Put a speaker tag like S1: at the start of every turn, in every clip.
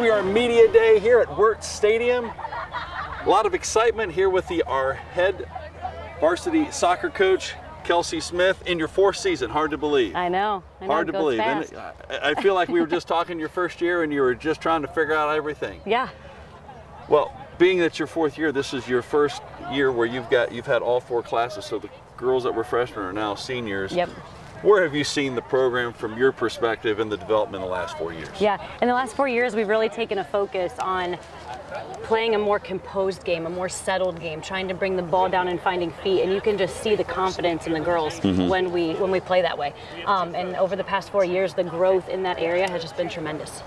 S1: we are Media Day here at Wirt Stadium. A lot of excitement here with our head varsity soccer coach, Kelsey Smith, in your 4th season. Hard to believe.
S2: I know.
S1: Hard to believe.
S2: Fast.
S1: And I feel like we were just talking your first year and you were just trying to figure out everything.
S2: Yeah.
S1: Well, being that your 4th year, this is your first year where you've had all 4 classes. So the girls that were freshmen are now seniors.
S2: Yep.
S1: Where have you seen the program from your perspective in the development in the last 4 years?
S2: Yeah, in the last 4 years, we've really taken a focus on playing a more composed game, a more settled game, trying to bring the ball down and finding feet, and you can just see the confidence in the girls when we play that way. And over the past 4 years, the growth in that area has just been tremendous.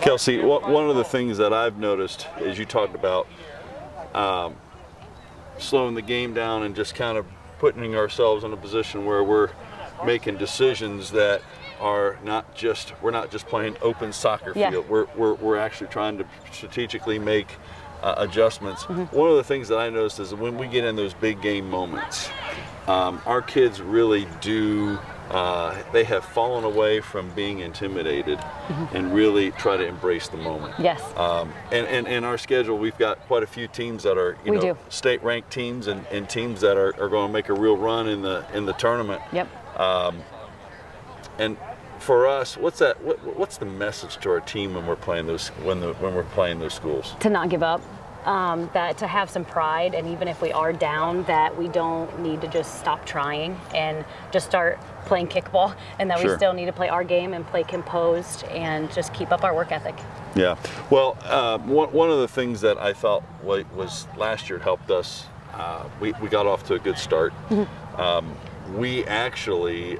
S1: Kelsey, one of the things that I've noticed is you talked about slowing the game down and just kind of putting ourselves in a position where we're making decisions that are we're not just playing open soccer field. We're actually trying to strategically make adjustments. One of the things that I noticed is that when we get in those big game moments, our kids really do. They have fallen away from being intimidated and really try to embrace the moment.
S2: Yes.
S1: And in our schedule, we've got quite a few teams that are state-ranked teams and teams that are going to make a real run in the tournament.
S2: Yep.
S1: And for us, what's the message to our team when we're playing those when we're playing those schools?
S2: To not give up. That to have some pride, and even if we are down, that we don't need to just stop trying and just start playing kickball, and that we still need to play our game and play composed and just keep up our work ethic. Yeah.
S1: Well, one of the things that I thought was last year helped us. We got off to a good start. We actually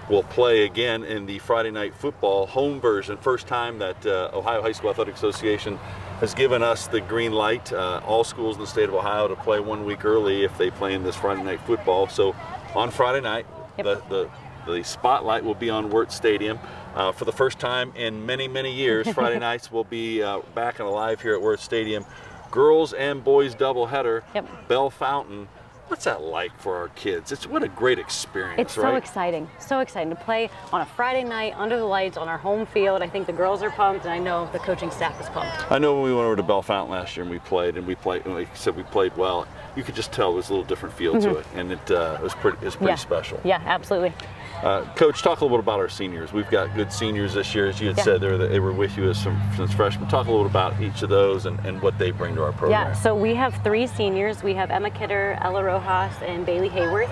S1: will play again in the Friday night football home version. First time that Ohio High School Athletic Association has given us the green light, all schools in the state of Ohio, to play 1 week early if they play in this Friday night football. So on Friday night, the spotlight will be on Wirt Stadium. For the first time in many, many years, Friday nights will be back and alive here at Wirt Stadium. Girls and boys doubleheader, Bell Fountain. What's that like for our kids? What a great experience,
S2: It's so exciting to play on a Friday night under the lights on our home field. I think the girls are pumped, and I know the coaching staff is pumped.
S1: I know when we went over to Bell Fountain last year and we played, like I said, we played well. You could just tell there was a little different feel to it, and it was pretty special.
S2: Yeah, absolutely.
S1: Coach, talk a little bit about our seniors. We've got good seniors this year, as you had said there, that they were with you since freshmen. Talk a little bit about each of those and what they bring to our program.
S2: Yeah, so we have 3 seniors. We have Emma Kidder, Ella Rojas, and Bailey Hayworth.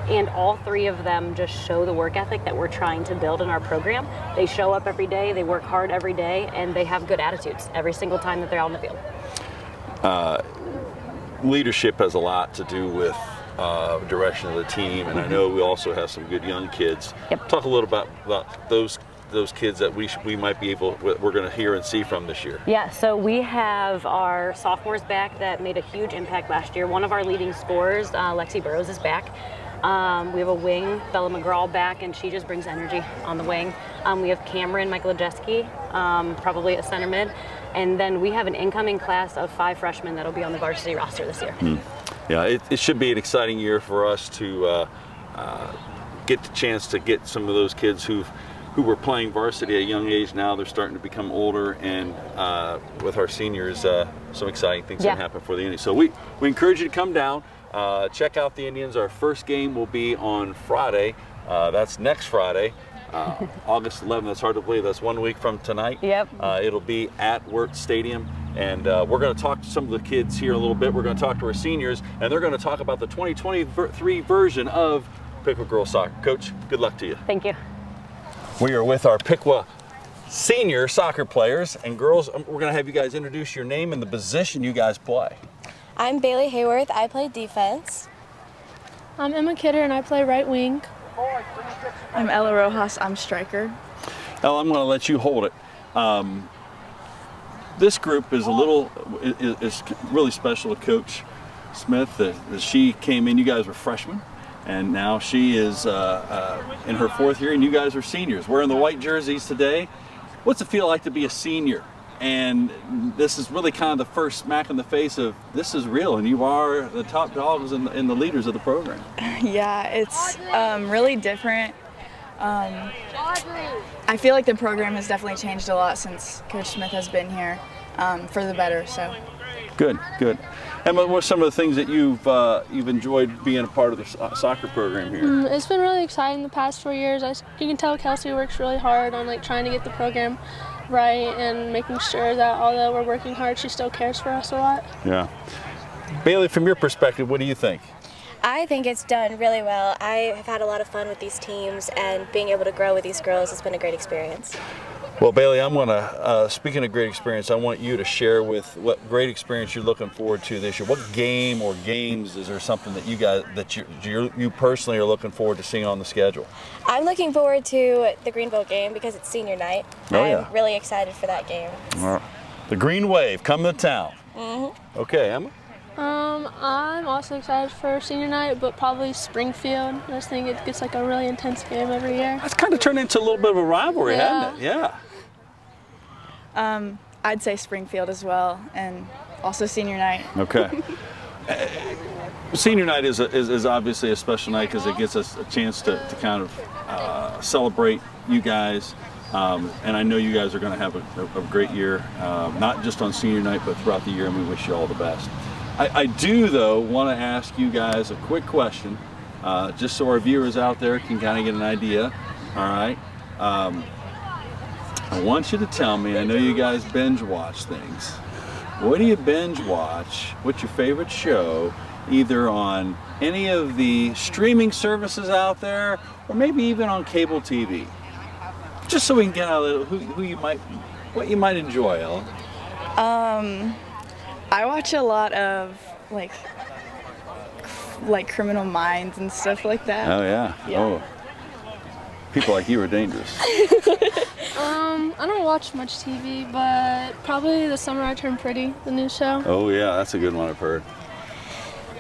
S2: And all 3 of them just show the work ethic that we're trying to build in our program. They show up every day, they work hard every day, and they have good attitudes every single time that they're out on the field.
S1: Leadership has a lot to do with direction of the team, and I know we also have some good young kids. Talk a little about those kids that we're going to hear and see from this year.
S2: Yeah, so we have our sophomores back that made a huge impact last year. One of our leading scorers, Lexi Burrows, is back. We have a wing, Bella McGraw, back, and she just brings energy on the wing. We have Cameron Michaelajewski, probably at center mid. And then we have an incoming class of 5 freshmen that'll be on the varsity roster this year.
S1: Yeah, it should be an exciting year for us to get the chance to get some of those kids who were playing varsity at a young age. Now they're starting to become older, and with our seniors, some exciting things can happen for the Indians. So we encourage you to come down, check out the Indians. Our first game will be on Friday. That's next Friday. August 11th. That's hard to believe. That's 1 week from tonight. It'll be at Wirt Stadium, and we're going to talk to some of the kids here a little bit. We're going to talk to our seniors, and they're going to talk about the 2023 version of Piqua Girls Soccer. Coach, good luck to you.
S2: Thank you.
S1: We are with our Piqua senior soccer players and girls. We're going to have you guys introduce your name and the position you guys play.
S3: I'm Bailey Hayworth. I play defense.
S4: I'm Emma Kidder, and I play right wing.
S5: I'm Ella Rojas. I'm striker.
S1: Ella, I'm going to let you hold it. This group is is really special to Coach Smith. She came in. You guys were freshmen, and now she is in her 4th year, and you guys are seniors. Wearing the white jerseys today. What's it feel like to be a senior? And this is really kind of the first smack in the face of this is real, and you are the top dogs and the leaders of the program.
S5: Yeah, it's really different. I feel like the program has definitely changed a lot since Coach Smith has been here, for the better. So.
S1: Good, good. And what are some of the things that you've enjoyed being a part of the soccer program here?
S4: It's been really exciting the past 4 years. You can tell Kelsey works really hard on like trying to get the program right and making sure that although we're working hard, she still cares for us a lot.
S1: Yeah. Bailey, from your perspective, what do you think?
S3: I think it's done really well. I have had a lot of fun with these teams, and being able to grow with these girls has been a great experience.
S1: Well, Bailey, I'm going to, speaking of great experience, I want you to share with what great experience you're looking forward to this year. What game or games is there something that you guys, that you personally are looking forward to seeing on the schedule?
S3: I'm looking forward to the Greenville game because it's senior night.
S1: Oh, yeah.
S3: I'm really excited for that game.
S1: All right. The Green Wave coming to town.
S3: Mm-hmm.
S1: Okay, Emma?
S4: I'm also excited for senior night, but probably Springfield. I just think it gets like a really intense game every year.
S1: That's kind of turned into a little bit of a rivalry, hasn't it? Yeah.
S5: I'd say Springfield as well, and also senior night.
S1: Okay. Senior night is obviously a special night because it gives us a chance to kind of celebrate you guys. And I know you guys are going to have a great year, not just on senior night, but throughout the year, and we wish you all the best. I do, though, want to ask you guys a quick question, just so our viewers out there can kind of get an idea. All right. I want you to tell me, I know you guys binge watch things. What do you binge watch? What's your favorite show, either on any of the streaming services out there, or maybe even on cable TV? Just so we can get out a little, what you might enjoy, Ellen.
S5: I watch a lot of like Criminal Minds and stuff like that.
S1: Oh yeah.
S5: Yeah.
S1: Oh. People like you are dangerous.
S4: I don't watch much TV, but probably The Summer I Turned Pretty, the new show.
S1: Oh yeah, that's a good one I've heard.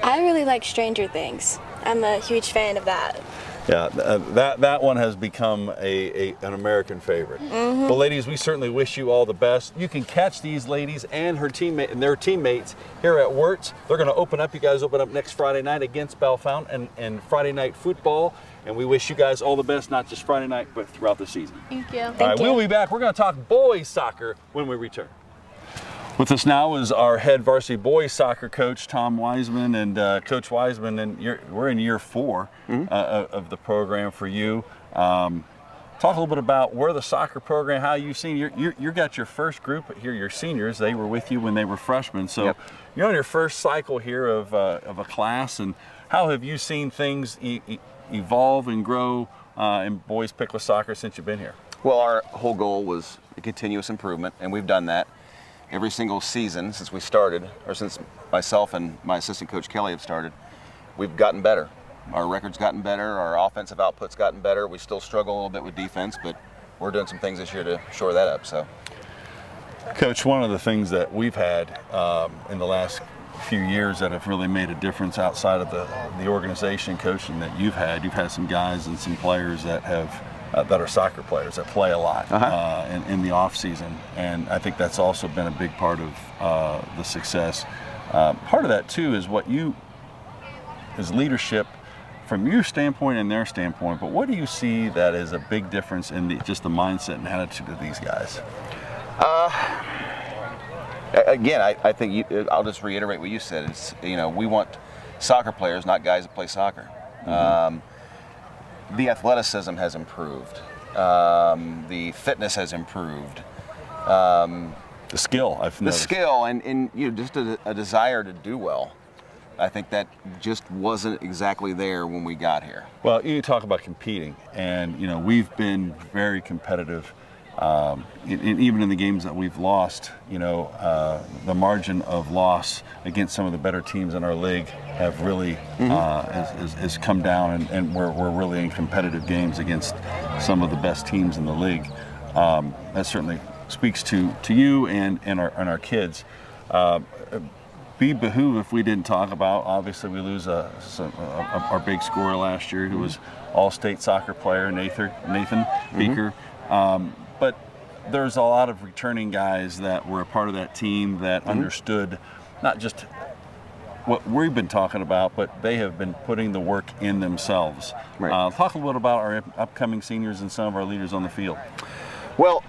S3: I really like Stranger Things. I'm a huge fan of that.
S1: Yeah, that one has become an American favorite.
S3: Mm-hmm.
S1: Well, ladies, we certainly wish you all the best. You can catch these ladies and their teammates here at Wirtz. They're going to open up. You guys open up next Friday night against Bellefonte and Friday night football. And we wish you guys all the best, not just Friday night, but throughout the season.
S4: Thank you.
S1: All right, we'll be back. We're going to talk boys soccer when we return. With us now is our head varsity boys soccer coach, Tom Wiseman. And Coach Wiseman, and we're in year 4 of the program for you. Talk a little bit about where the soccer program, how you've seen, you got your first group here, your seniors. They were with you when they were freshmen. So you're on your first cycle here of a class. And how have you seen things evolve and grow in boys Piqua soccer since you've been here?
S6: Well, our whole goal was a continuous improvement, and we've done that every single season since we started, or since myself and my assistant coach Kelly have started. We've gotten better. Our record's gotten better, our offensive output's gotten better. We still struggle a little bit with defense, but we're doing some things this year to shore that up. So,
S1: Coach, one of the things that we've had in the last few years that have really made a difference outside of the organization coaching that you've had some guys and some players that have that are soccer players that play a lot in the off season, and I think that's also been a big part of the success. Part of that too is what you is leadership from your standpoint and their standpoint. But what do you see that is a big difference in just the mindset and attitude of these guys?
S6: Again, I think I'll just reiterate what you said. It's, we want soccer players, not guys that play soccer. The athleticism has improved. The fitness has improved.
S1: The skill, I've noticed.
S6: The skill and just a desire to do well. I think that just wasn't exactly there when we got here.
S1: Well, you talk about competing, and we've been very competitive. Even in the games that we've lost, the margin of loss against some of the better teams in our league have really has come down, and we're really in competitive games against some of the best teams in the league. That certainly speaks to you and our kids. Be behoove if we didn't talk about. Obviously, we lose our big scorer last year, who was all-state soccer player, Nathan Beaker. But there's a lot of returning guys that were a part of that team that understood not just what we've been talking about, but they have been putting the work in themselves.
S6: Right.
S1: Talk a little bit about our upcoming seniors and some of our leaders on the field.
S6: Well,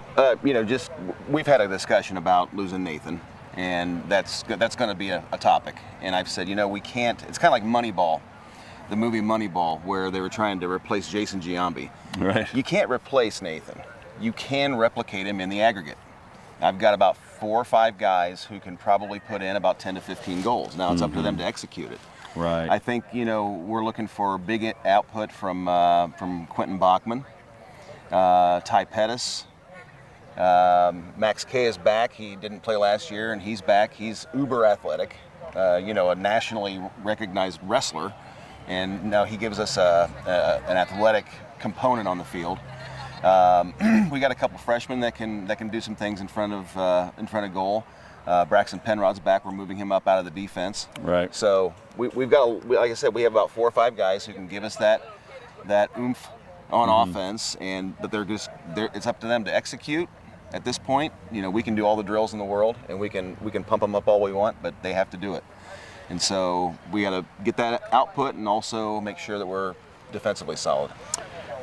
S6: just we've had a discussion about losing Nathan, and that's going to be a topic. And I've said, we can't. It's kind of like Moneyball, the movie Moneyball, where they were trying to replace Jason Giambi.
S1: Right.
S6: You can't replace Nathan. You can replicate him in the aggregate. I've got about 4 or 5 guys who can probably put in about 10 to 15 goals. Now it's up to them to execute it.
S1: Right.
S6: I think we're looking for big output from Quentin Bachman, Ty Pettis. Max K is back. He didn't play last year, and he's back. He's uber athletic, a nationally recognized wrestler, and now he gives us an athletic component on the field. We got a couple freshmen that can do some things in front of goal. Braxton Penrod's back. We're moving him up out of the defense.
S1: Right.
S6: So we've got, like I said, we have about 4 or 5 guys who can give us that oomph on offense, but it's up to them to execute. At this point, we can do all the drills in the world, and we can pump them up all we want, but they have to do it. And so we got to get that output and also make sure that we're defensively solid.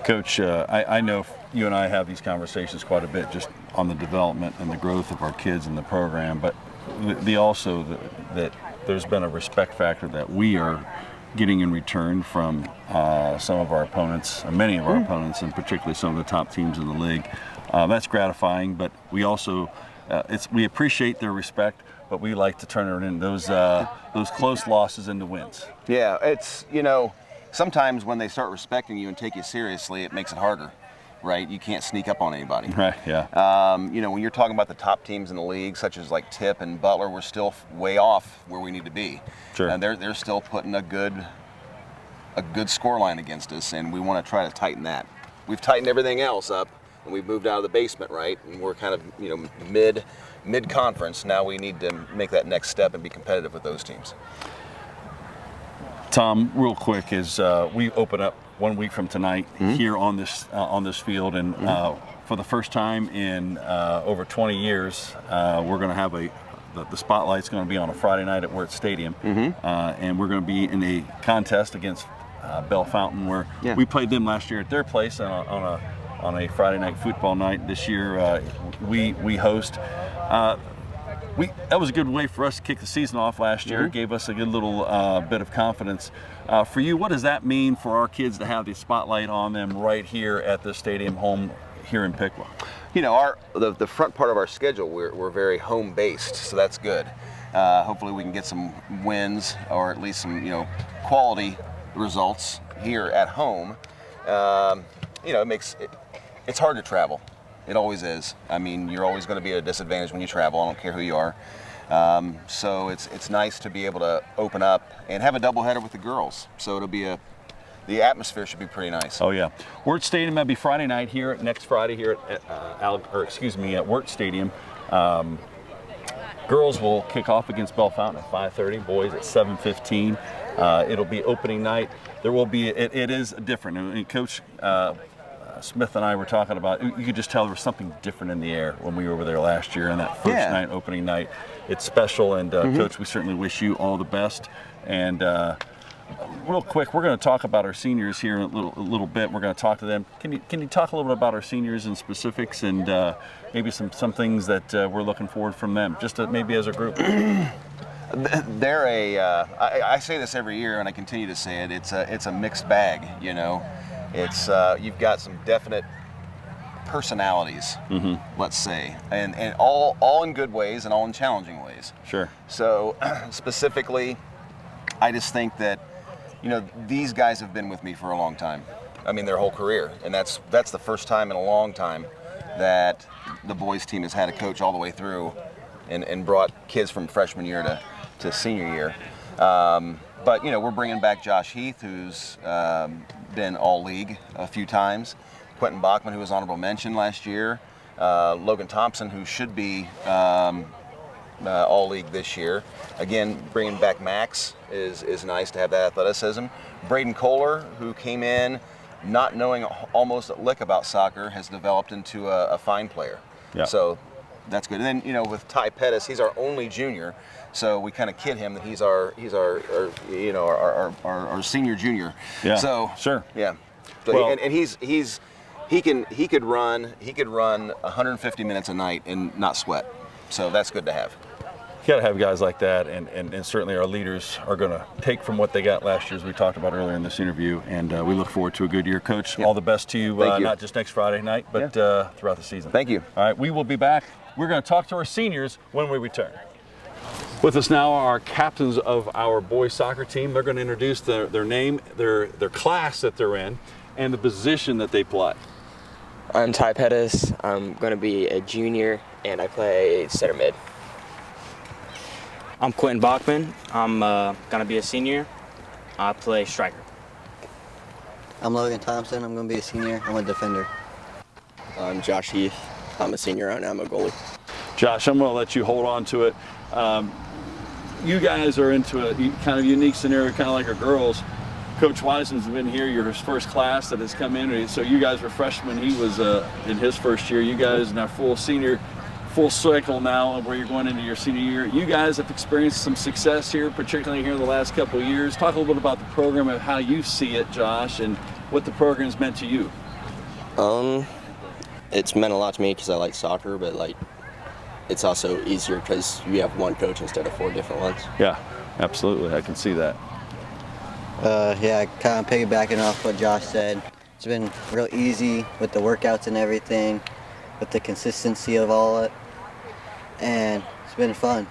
S1: Coach, I know you and I have these conversations quite a bit just on the development and the growth of our kids in the program, but that there's been a respect factor that we are getting in return from some of our opponents, many of our opponents, and particularly some of the top teams in the league. That's gratifying, but we also we appreciate their respect, but we like to turn it into those close losses into wins.
S6: Yeah, it's sometimes when they start respecting you and take you seriously, it makes it harder, right? You can't sneak up on anybody.
S1: Right. Yeah.
S6: When you're talking about the top teams in the league, such as like Tip and Butler, we're still way off where we need to be.
S1: Sure.
S6: And they're still putting a good score line against us, and we want to try to tighten that. We've tightened everything else up, and we've moved out of the basement, right? And we're kind of mid conference. Now we need to make that next step and be competitive with those teams.
S1: Tom, real quick, as we open up 1 week from tonight here on this field, and for the first time in over 20 years, we're going to have the spotlight's going to be on a Friday night at Wirt Stadium, and we're going to be in a contest against Bell Fountain, where we played them last year at their place on a Friday night football night. This year we host. That was a good way for us to kick the season off last year. It gave us a good little bit of confidence. For you, what does that mean for our kids to have the spotlight on them right here at the stadium home here in Piqua?
S6: The front part of our schedule, we're very home based, so that's good. Hopefully we can get some wins or at least some quality results here at home. It's hard to travel. It always is. I mean, you're always going to be at a disadvantage when you travel. I don't care who you are. So it's nice to be able to open up and have a doubleheader with the girls. So it'll be the atmosphere should be pretty nice.
S1: Oh yeah, Wirt Stadium. That'll be Friday night next Friday here at Wirt Stadium. Girls will kick off against Bell Fountain at 5:30. Boys at 7:15. It'll be opening night. There will be. It is different. And Coach Smith and I were talking about, you could just tell there was something different in the air when we were over there last year, and that first night, opening night, it's special. And Coach, we certainly wish you all the best. And real quick, we're going to talk about our seniors here in a little bit. We're going to talk to them. Can you talk a little bit about our seniors in specifics and maybe some things that we're looking forward from them, just maybe as a group?
S6: They're I say this every year, and I continue to say it. It's a mixed bag, It's you've got some definite personalities, let's say, and all in good ways and all in challenging ways.
S1: Sure.
S6: So specifically, I just think that these guys have been with me for a long time. I mean, their whole career, and that's the first time in a long time that the boys team has had a coach all the way through, and brought kids from freshman year to senior year. But we're bringing back Josh Heath, who's been all league a few times. Quentin Bachman, who was honorable mention last year. Logan Thompson, who should be all league this year. Again, bringing back Max is nice to have that athleticism. Braden Kohler, who came in not knowing almost a lick about soccer, has developed into a fine player.
S1: Yeah.
S6: So that's good. And then with Ty Pettis, he's our only junior, so we kind of kid him that he's our senior junior.
S1: Yeah.
S6: So
S1: sure.
S6: Yeah. So
S1: Well,
S6: and he could run 150 minutes a night and not sweat. So that's good to have.
S1: You got to have guys like that, and certainly our leaders are going to take from what they got last year, as we talked about earlier in this interview, and we look forward to a good year. Coach, all the best to you,
S6: Thank you.
S1: Not just next Friday night, but throughout the season.
S6: Thank you.
S1: All right, we will be back. We're going to talk to our seniors when we return. With us now are captains of our boys soccer team. They're going to introduce their name, their class that they're in, and the position that they play.
S7: I'm Ty Pettis. I'm going to be a junior, and I play center mid.
S8: I'm Quentin Bachman. I'm going to be a senior. I play striker.
S9: I'm Logan Thompson. I'm going to be a senior. I'm a defender.
S7: I'm Josh Heath. I'm a senior and I'm a goalie.
S1: Josh, I'm going to let you hold on to it. You guys are into a kind of unique scenario, kind of like our girls. Coach Wiseman's been here. You're his first class that has come in. So you guys were freshmen. He was in his first year. You guys now full senior, full cycle now where you're going into your senior year. You guys have experienced some success here, particularly here in the last couple of years. Talk a little bit about the program and how you see it, Josh, and what the program's meant to you.
S7: It's meant a lot to me because I like soccer, but it's also easier because you have one coach instead of 4 different ones.
S1: Yeah, absolutely. I can see that.
S9: Yeah, kind of piggybacking off what Josh said. It's been real easy with the workouts and everything, with the consistency of all it, and it's been fun.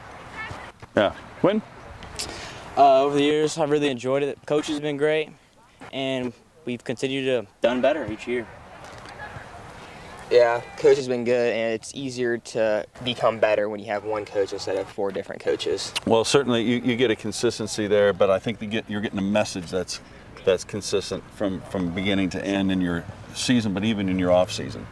S1: Yeah. Quinn?
S8: Over the years, I've really enjoyed it. The coach has been great, and we've continued to done better each year.
S7: Yeah, coach has been good, and it's easier to become better when you have one coach instead of 4 different coaches.
S1: Well, certainly you get a consistency there, but I think you're getting a message that's consistent from beginning to end in your season, but even in your off season.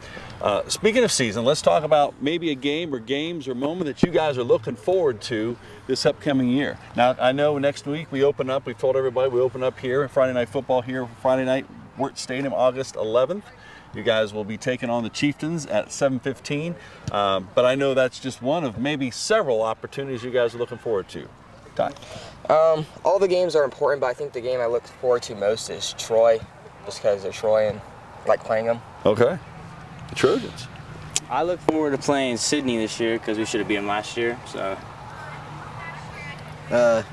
S1: Speaking of season, let's talk about maybe a game or games or moment that you guys are looking forward to this upcoming year. Now, I know next week we open up. We've told everybody we open up here, Friday Night Football here, Friday night, Wirt Stadium, August 11th. You guys will be taking on the Chieftains at 7:15, but I know that's just one of maybe several opportunities you guys are looking forward to. Ty?
S7: All the games are important, but I think the game I look forward to most is Troy, just because they're Troy and I like playing them.
S1: Okay. The Trojans.
S8: I look forward to playing Sydney this year because we should have beat them last year. So.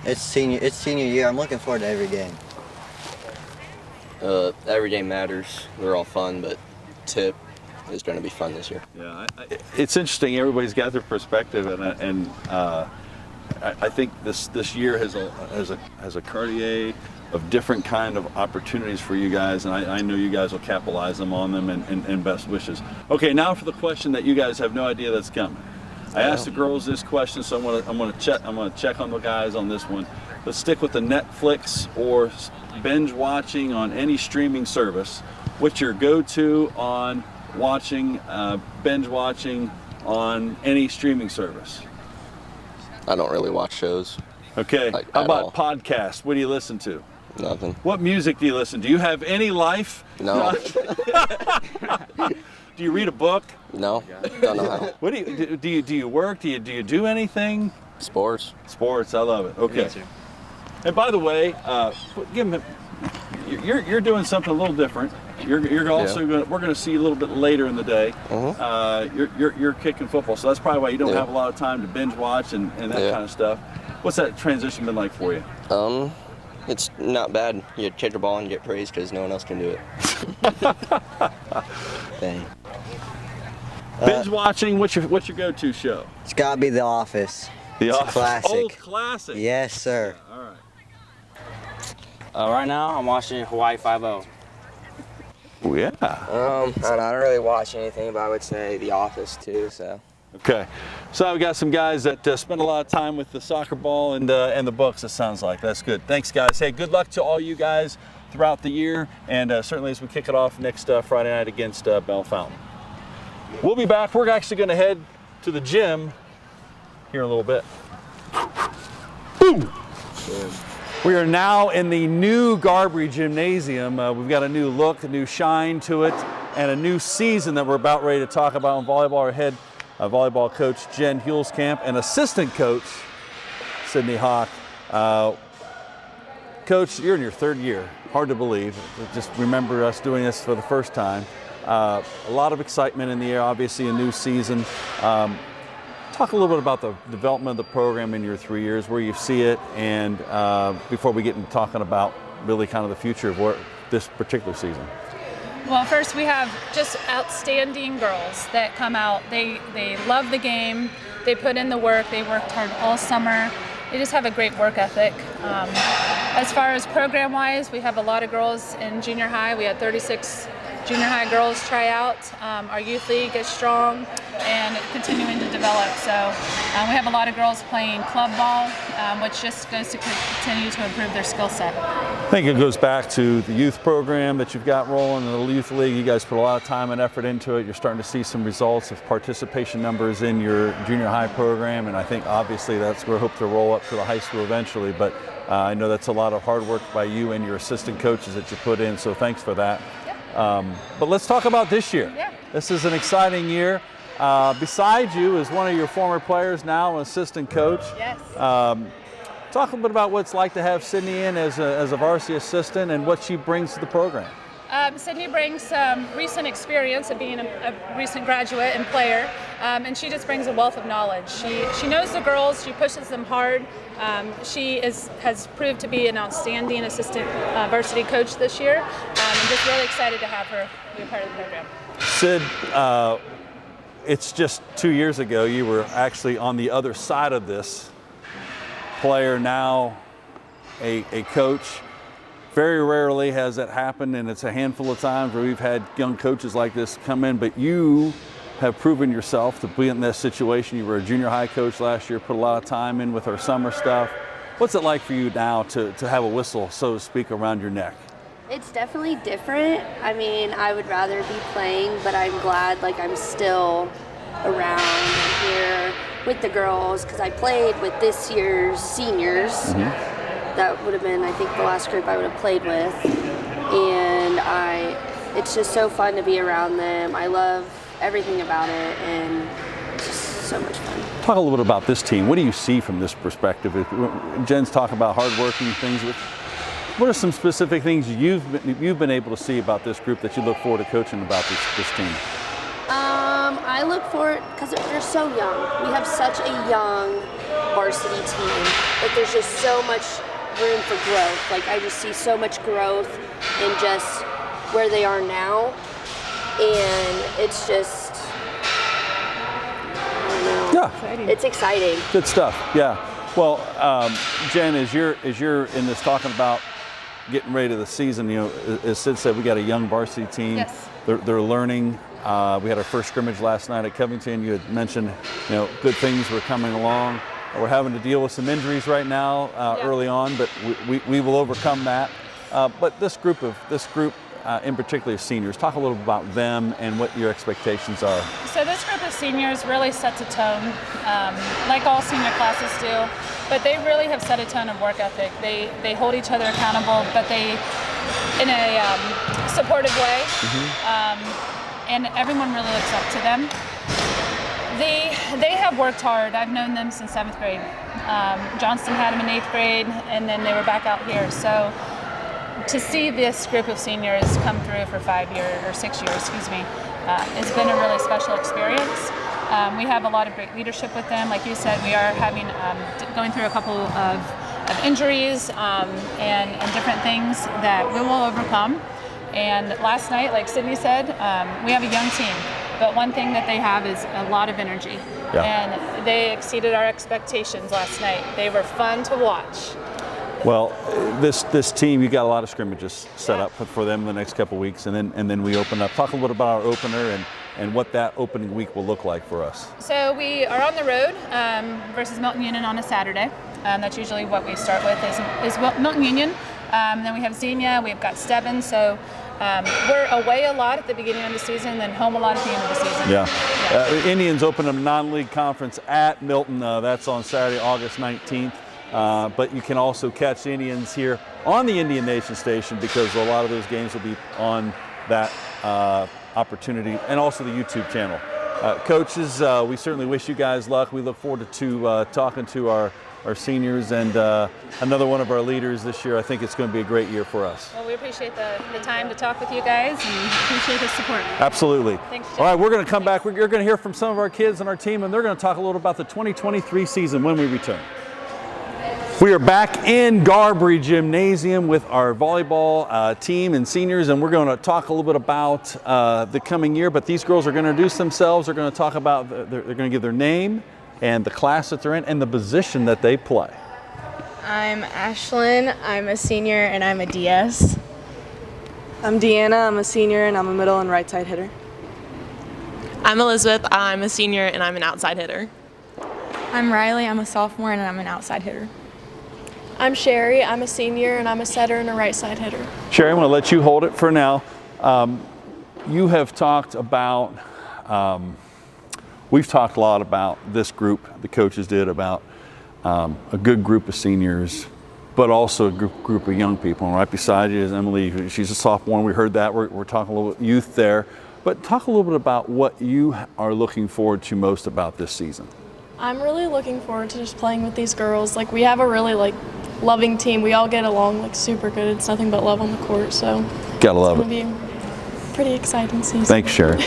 S9: It's senior year. I'm looking forward to every game.
S7: Every game matters. They're all fun, but tip is going to be fun this year.
S1: Yeah, it's interesting. Everybody's got their perspective, and I think this year has a Cartier of different kind of opportunities for you guys, and I know you guys will capitalize on them, and best wishes. Okay, now for the question that you guys have no idea that's coming. I asked the girls this question, so I'm gonna check on the guys on this one. Let's stick with the Netflix or binge watching on any streaming service. What's your go-to on watching, binge watching on any streaming service?
S7: I don't really watch shows.
S1: Okay, how about podcasts? What do you listen to?
S7: Nothing.
S1: What music do you listen to? Do you have any life?
S7: No.
S1: Do you read a book?
S7: No. Don't know how.
S1: What do you work? Do you do anything?
S7: Sports.
S1: Sports, I love it. Okay. And by the way, you're doing something a little different. You're also we're going to see you a little bit later in the day. You're kicking football, so that's probably why you don't have a lot of time to binge watch and that kind of stuff. What's that transition been like for you?
S7: It's not bad. You catch a ball and get praised because no one else can do it.
S9: Dang.
S1: Binge watching. What's your go-to show?
S9: It's got to be The Office.
S1: The
S9: It's
S1: Office.
S9: a classic.
S1: Old classic.
S9: Yes, sir.
S1: Yeah, all right.
S8: Right now, I'm watching Hawaii 5-0.
S1: Oh, yeah.
S7: I don't really watch anything, but I would say The Office too. So.
S1: Okay, so we got some guys that spend a lot of time with the soccer ball and the books. It sounds like that's good. Thanks, guys. Hey, good luck to all you guys throughout the year, and certainly as we kick it off next Friday night against Bell Fountain. We'll be back. We're actually going to head to the gym here in a little bit. Boom. We are now in the new Garbry Gymnasium. We've got a new look, a new shine to it, and a new season that we're about ready to talk about in volleyball. Our head volleyball coach Jen Hulskamp and assistant coach Sydney Hawk. Coach, you're in your 3rd year. Hard to believe. Just remember us doing this for the first time. A lot of excitement in the air, obviously a new season. Talk a little bit about the development of the program in your 3 years, where you see it, and before we get into talking about really kind of the future of this particular season.
S10: Well, first we have just outstanding girls that come out. They love the game. They put in the work. They worked hard all summer. They just have a great work ethic. As far as program-wise, we have a lot of girls in junior high. We had 36 junior high girls try out. Our youth league is strong and continuing to develop. So we have a lot of girls playing club ball, which just goes to continue to improve their skill set.
S1: I think it goes back to the youth program that you've got rolling in the youth league. You guys put a lot of time and effort into it. You're starting to see some results of participation numbers in your junior high program, and I think obviously that's where we hope to roll up to the high school eventually. But I know that's a lot of hard work by you and your assistant coaches that you put in, so thanks for that. But let's talk about this year.
S10: Yeah.
S1: This is an exciting year. Beside you is one of your former players, now an assistant coach.
S10: Yes.
S1: Talk a little bit about what it's like to have Sydney in as a varsity assistant and what she brings to the program.
S10: Sydney brings some recent experience of being a recent graduate and player, and she just brings a wealth of knowledge. She knows the girls, she pushes them hard. She has proved to be an outstanding assistant varsity coach this year. I'm just really excited to have her be a part of the program.
S1: Sid, it's just 2 years ago you were actually on the other side of this. Player, now a coach. Very rarely has that happened, and it's a handful of times where we've had young coaches like this come in, but you have proven yourself to be in this situation. You were a junior high coach last year, put a lot of time in with our summer stuff. What's it like for you now to have a whistle, so to speak, around your neck?
S11: It's definitely different. I mean, I would rather be playing, but I'm glad I'm still around and here with the girls, because I played with this year's seniors. Mm-hmm. That would have been, I think, the last group I would have played with. And it's just so fun to be around them. I love everything about it, and it's just so much fun.
S1: Talk a little bit about this team. What do you see from this perspective? Jen's talking about hardworking things. What are some specific things you've been able to see about this group that you look forward to coaching about this team?
S11: I look forward, because they're so young. We have such a young varsity team that there's just so much room for growth. I just see so much growth in just where they are now, and it's just, I don't know. Yeah, it's exciting.
S1: Good stuff. Yeah. Well, Jen, as you're in this talking about getting ready to the season, as Sid said, we got a young varsity team.
S10: Yes.
S1: They're learning. We had our first scrimmage last night at Covington. You had mentioned, good things were coming along. We're having to deal with some injuries right now early on, but we will overcome that. But this group in particular, seniors, talk a little about them and what your expectations are.
S10: So this group of seniors really sets a tone, like all senior classes do, but they really have set a tone of work ethic. They hold each other accountable, but they, in a supportive way, and everyone really looks up to them. They have worked hard. I've known them since 7th grade. Johnston had them in 8th grade, and then they were back out here. So to see this group of seniors come through for 6 years, it's been a really special experience. We have a lot of great leadership with them. Like you said, we are going through a couple of injuries and different things that we will overcome. And last night, like Sydney said, we have a young team. But one thing that they have is a lot of energy. Yeah. And they exceeded our expectations last night. They were fun to watch.
S1: Well, this team, you got a lot of scrimmages set up for them in the next couple of weeks, and then we open up. Talk a little bit about our opener and what that opening week will look like for us.
S10: So we are on the road versus Milton Union on a Saturday. That's usually what we start with is Milton Union. Then we have Xenia, we've got Stebbins. So we're away a lot at the beginning of the season, then home a lot at the end of the season.
S1: Yeah. Indians open a non-league conference at Milton. That's on Saturday, August 19th. But you can also catch the Indians here on the Indian Nation station, because a lot of those games will be on that opportunity, and also the YouTube channel. Coaches, we certainly wish you guys luck. We look forward to talking to our seniors and another one of our leaders this year. I think it's going to be a great year for us.
S10: Well, we appreciate the time to talk with you guys and appreciate the support.
S1: Absolutely.
S10: Thanks, Jeff.
S1: All right, we're going to come back. You're going to hear from some of our kids on our team, and they're going to talk a little about the 2023 season when we return. We are back in Garbary Gymnasium with our volleyball team and seniors, and we're going to talk a little bit about the coming year. But these girls are going to introduce themselves. They're going to talk about, they're going to give their name and the class that they're in and the position that they play.
S12: I'm Ashlyn. I'm a senior and I'm a DS.
S13: I'm Deanna. I'm a senior and I'm a middle and right side hitter.
S14: I'm Elizabeth. I'm a senior and I'm an outside hitter.
S15: I'm Riley. I'm a sophomore and I'm an outside hitter.
S4: I'm Sherry. I'm a senior and I'm a setter and a right side hitter.
S1: Sherry, I'm going to let you hold it for now. You have talked about, we've talked a lot about this group, the coaches did, about a good group of seniors, but also a group of young people. And right beside you is Emily. She's a sophomore. We heard that. We're talking a little bit youth there. But talk a little bit about what you are looking forward to most about this season.
S4: I'm really looking forward to just playing with these girls. Like, we have a really loving team. We all get along super good. It's nothing but love on the court. So
S1: Gotta love it.
S4: It's going to be a pretty exciting season.
S1: Thanks, Sherry.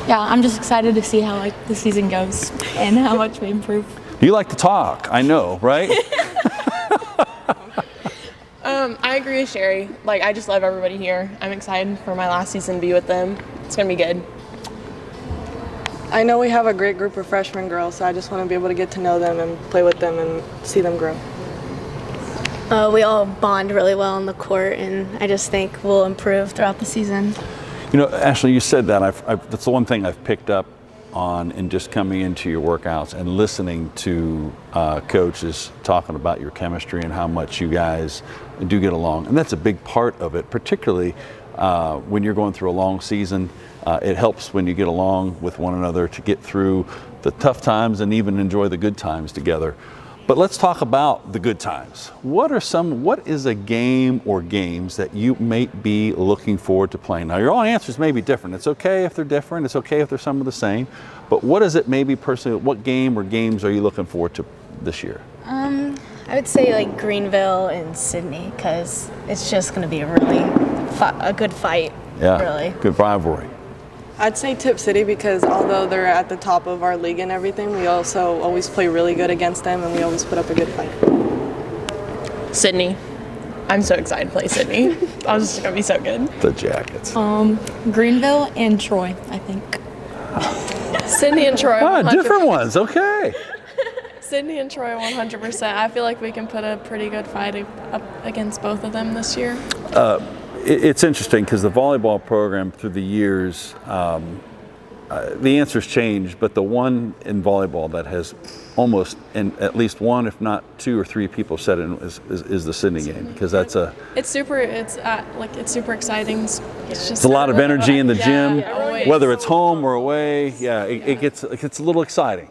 S15: Yeah, I'm just excited to see how the season goes and how much we improve.
S1: You like to talk, I know, right?
S14: I agree with Sherry. I just love everybody here. I'm excited for my last season to be with them. It's going to be good.
S13: I know we have a great group of freshman girls, so I just want to be able to get to know them and play with them and see them grow.
S12: We all bond really well on the court, and I just think we'll improve throughout the season.
S1: You know, Ashley, you said that. That's the one thing I've picked up on in just coming into your workouts and listening to coaches talking about your chemistry and how much you guys do get along. And that's a big part of it, particularly when you're going through a long season. It helps when you get along with one another to get through the tough times and even enjoy the good times together. But let's talk about the good times. What is a game or games that you may be looking forward to playing? Now, your own answers may be different. It's okay if they're different. It's okay if they're some of the same. But what is it maybe personally, what game or games are you looking forward to this year?
S12: I would say Greenville and Sydney, because it's just going to be a really a good fight.
S1: Yeah,
S12: really.
S1: Good rivalry.
S13: I'd say Tip City because although they're at the top of our league and everything, we also always play really good against them and we always put up a good fight.
S14: Sydney. I'm so excited to play Sydney. I was just going to be so good.
S1: The Jackets.
S15: Greenville and Troy, I think.
S4: Sydney and Troy.
S1: Ah, different ones. Okay.
S4: Sydney and Troy 100%. I feel like we can put a pretty good fight up against both of them this year.
S1: It's interesting because the volleyball program through the years, the answers change, but the one in volleyball that has almost, and at least one, if not two or three people said it is the Sydney game, because that's
S4: it's super exciting.
S1: It's a lot of energy in the gym, whether it's home or away. Yeah, it gets a little exciting.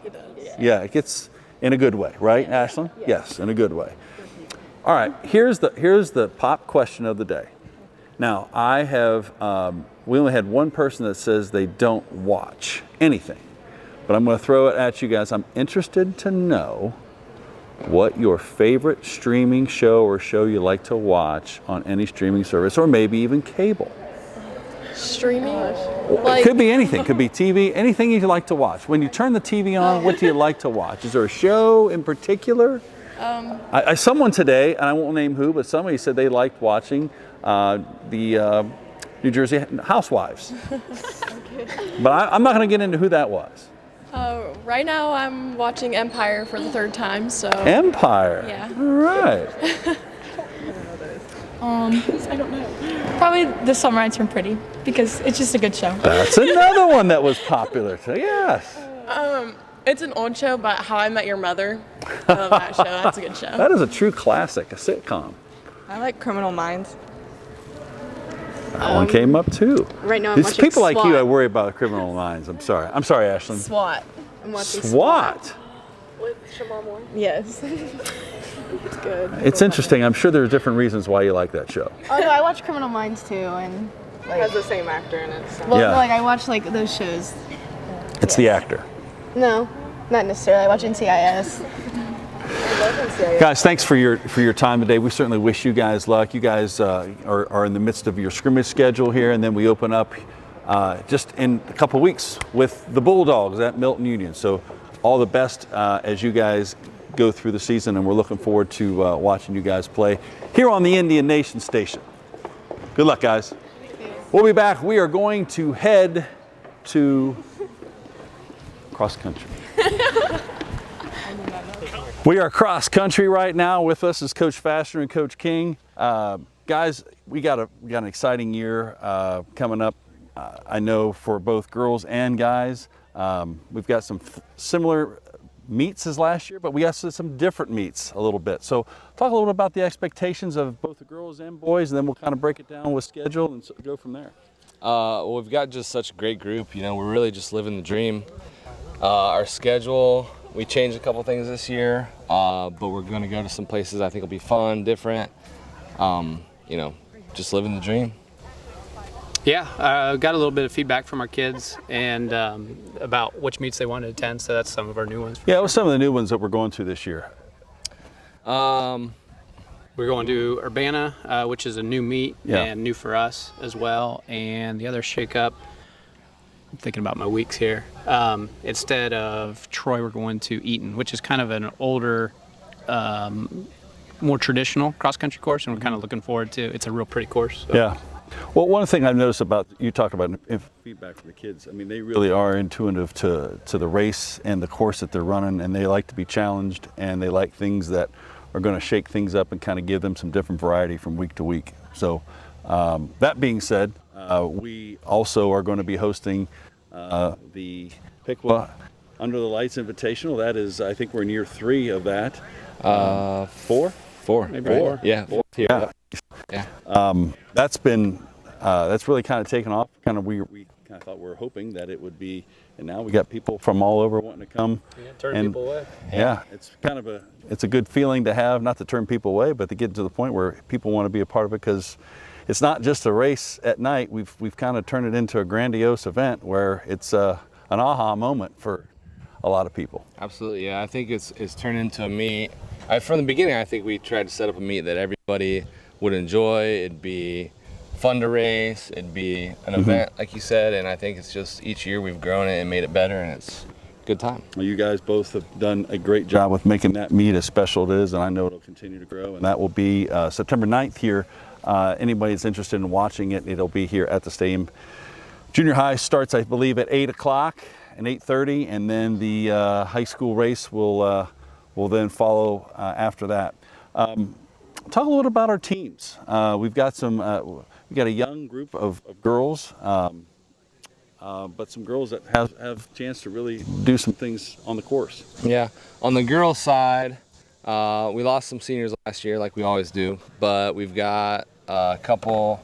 S1: Yeah, it gets in a good way, right, Ashlyn? Yes, in a good way. All right, here's the pop question of the day. Now, I have, we only had one person that says they don't watch anything, but I'm going to throw it at you guys. I'm interested to know what your favorite streaming show or show you like to watch on any streaming service, or maybe even cable.
S4: Streaming?
S1: It could be anything. Could be TV, anything you like to watch. When you turn the TV on, what do you like to watch? Is there a show in particular? Someone today, and I won't name who, but somebody said they liked watching the New Jersey Housewives. But I'm not going to get into who that was.
S4: Right now I'm watching Empire for the third time, so.
S1: Empire?
S4: Yeah.
S1: All right.
S15: I don't know. Probably The Summer I Turned Pretty, because it's just a good show.
S1: That's another one that was popular. So yes.
S14: It's an old show, but How I Met Your Mother. I love that show. That's a good show.
S1: That is a true classic, a sitcom.
S13: I like Criminal Minds.
S1: That one came up too.
S12: Right now I'm
S1: These
S12: watching
S1: people like
S12: SWAT.
S1: you, I worry about Criminal Minds. I'm sorry, Ashlyn.
S12: SWAT. I'm watching
S1: SWAT.
S4: With Shamar Moore?
S12: Yes. It's good.
S1: It's interesting. I'm sure there are different reasons why you like that show.
S12: Oh no, I watch Criminal Minds too, and
S5: It has the same actor in it. So.
S12: Well,
S1: Yeah.
S12: no, like I watch like those shows.
S1: It's the actor.
S12: No, not necessarily. I watch NCIS.
S1: Guys, thanks for your time today. We certainly wish you guys luck. You guys are in the midst of your scrimmage schedule here, and then we open up just in a couple weeks with the Bulldogs at Milton Union. So all the best as you guys go through the season, and we're looking forward to watching you guys play here on the Indian Nation Station. Good luck, guys. We'll be back. We are going to head to cross country. We are cross country right now. With us is Coach Faster and Coach King. Guys, we got an exciting year coming up. I know for both girls and guys. We've got some similar meets as last year, but we got some different meets a little bit. So talk a little bit about the expectations of both the girls and boys, and then we'll kind of break it down with schedule and go from there.
S16: Well, we've got just such a great group. You know, we're really just living the dream. Our schedule, we changed a couple things this year, but we're going to go to some places I think will be fun, different. You know, just living the dream.
S17: Yeah, got a little bit of feedback from our kids and about which meets they wanted to attend, so that's some of our new ones.
S1: Yeah, what's some of the new ones that we're going to this year?
S17: We're going to Urbana, which is a new meet and new for us as well, and the other shake-up, I'm thinking about my weeks here, instead of Troy, we're going to Eaton, which is kind of an older, more traditional cross-country course, and we're kind of looking forward to it. It's a real pretty course. So.
S1: Yeah. Well, one thing I've noticed about, you talk about feedback from the kids, I mean, they really are intuitive to the race and the course that they're running, and they like to be challenged, and they like things that are going to shake things up and kind of give them some different variety from week to week. So that being said, we also are going to be hosting the Piqua Under the Lights Invitational. That is, I think we're in year 3 of that. 4?
S16: Maybe
S1: right?
S16: 4. Yeah. 4.
S1: Yeah. That's really kind of taken off. Kind of we kind of thought we were hoping that it would be, and now we got people from all over wanting to come.
S17: Yeah, turn people away.
S1: Yeah, it's kind of a good feeling to have, not to turn people away, but to get to the point where people want to be a part of it, because it's not just a race at night. We've kind of turned it into a grandiose event where it's an aha moment for a lot of people.
S16: Absolutely, yeah. I think it's turned into a meet. From the beginning, I think we tried to set up a meet that everybody would enjoy. It'd be fun to race. It'd be an event, like you said, and I think it's just each year we've grown it and made it better, and it's a good time.
S1: Well, you guys both have done a great job with making that meet as special it is, and I know it'll continue to grow, and that will be September 9th here. Anybody that's interested in watching it, it'll be here at the stadium. Junior high starts, I believe, at 8 o'clock and 8:30, and then the high school race will then follow after that. Talk a little about our teams. We've got we got a young group of girls, but some girls that have a chance to really do some things on the course.
S16: Yeah, on the girls' side, we lost some seniors last year, like we always do, but we've got a couple.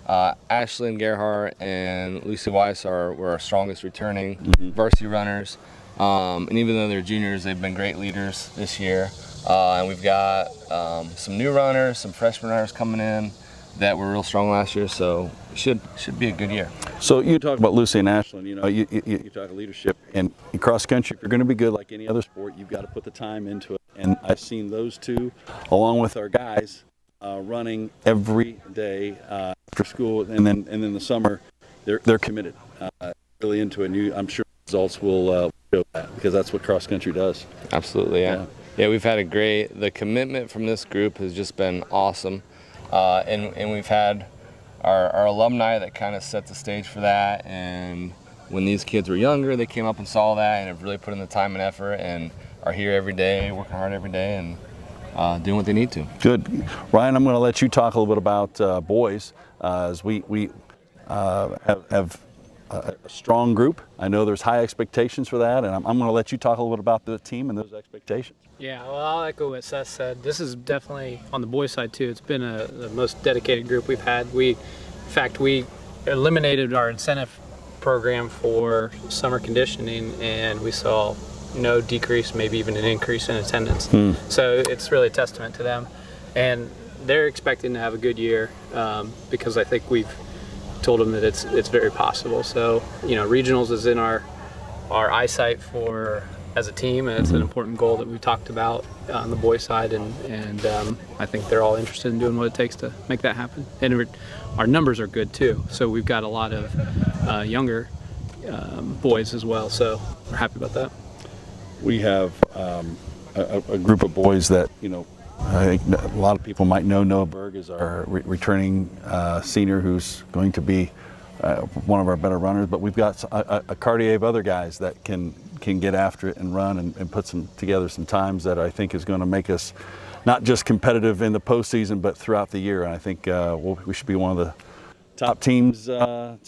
S16: Ashlyn Gerhardt and Lucy Weiss were our strongest returning varsity runners. And even though they're juniors, they've been great leaders this year. And we've got some new runners, some freshman runners coming in that were real strong last year, so it should be a good year.
S1: So you talk about Lucy and Ashlyn, you know, you talk of leadership, and in cross country, if you're going to be good like any other sport, you've got to put the time into it. And I've seen those two, along with our guys, running every day after school, and then in the summer, they're committed, really into it. I'm sure results will show that, because that's what cross country does.
S16: Absolutely, yeah. Yeah, we've had the commitment from this group has just been awesome. And we've had our alumni that kind of set the stage for that. And when these kids were younger, they came up and saw that and have really put in the time and effort and are here every day, working hard every day, and doing what they need to. Good.
S1: Ryan, I'm going to let you talk a little bit about boys, as we have a strong group. I know there's high expectations for that, and I'm going to let you talk a little bit about the team and those expectations.
S17: Yeah, well, I'll echo what Seth said. This is definitely, on the boys' side too, it's been the most dedicated group we've had. In fact, we eliminated our incentive program for summer conditioning, and we saw no decrease, maybe even an increase in attendance. So it's really a testament to them. And they're expecting to have a good year, because I think we've told them that it's very possible. So, regionals is in our eyesight for as a team, and it's an important goal that we've talked about on the boys' side, and I think they're all interested in doing what it takes to make that happen. And our numbers are good too, so we've got a lot of younger boys as well, so we're happy about that.
S1: We have a group of boys that, I think a lot of people might know. Noah Berg is our returning senior who's going to be one of our better runners, but we've got a Cartier of other guys that can get after it and run and put together some times that I think is going to make us not just competitive in the postseason, but throughout the year. And I think we should be one of the top teams to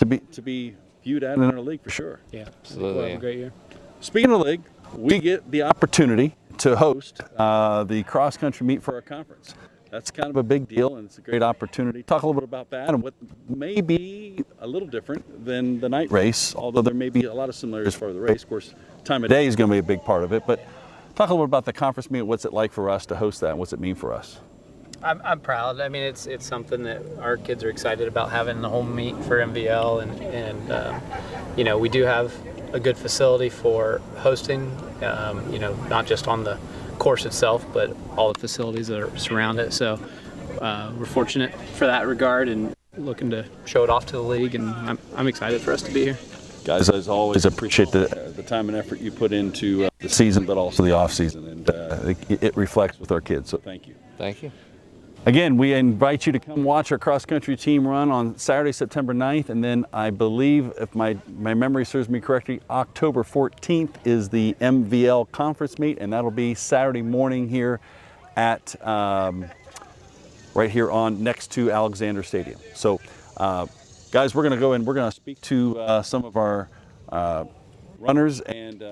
S1: be viewed at in our league for sure.
S17: Yeah,
S16: absolutely.
S17: We'll have a great year.
S1: Speaking of the league, we get the opportunity to host the cross country meet for our conference. That's kind of a big deal, and it's a great opportunity. Talk a little bit about that and what may be a little different than the night race, although there may be a lot of similarities for the race. Of course, time of day is going to be a big part of it, but talk a little bit about the conference meet. What's it like for us to host that, and what's it mean for us?
S17: I'm proud. I mean, it's something that our kids are excited about, having the home meet for MVL, and we do have a good facility for hosting, not just on the course itself, but all the facilities that surround it. So we're fortunate for that regard and looking to show it off to the league, and I'm excited for us to be here.
S1: Guys, as always, appreciate the time and effort you put into the season, but also the off season, and it reflects with our kids, so thank you.
S16: Thank you.
S1: Again, we invite you to come watch our cross-country team run on Saturday, September 9th, and then I believe, if my memory serves me correctly, October 14th is the MVL conference meet, and that'll be Saturday morning here at right here on next to Alexander Stadium. So, guys, we're going to go and we're going to speak to some of our runners, and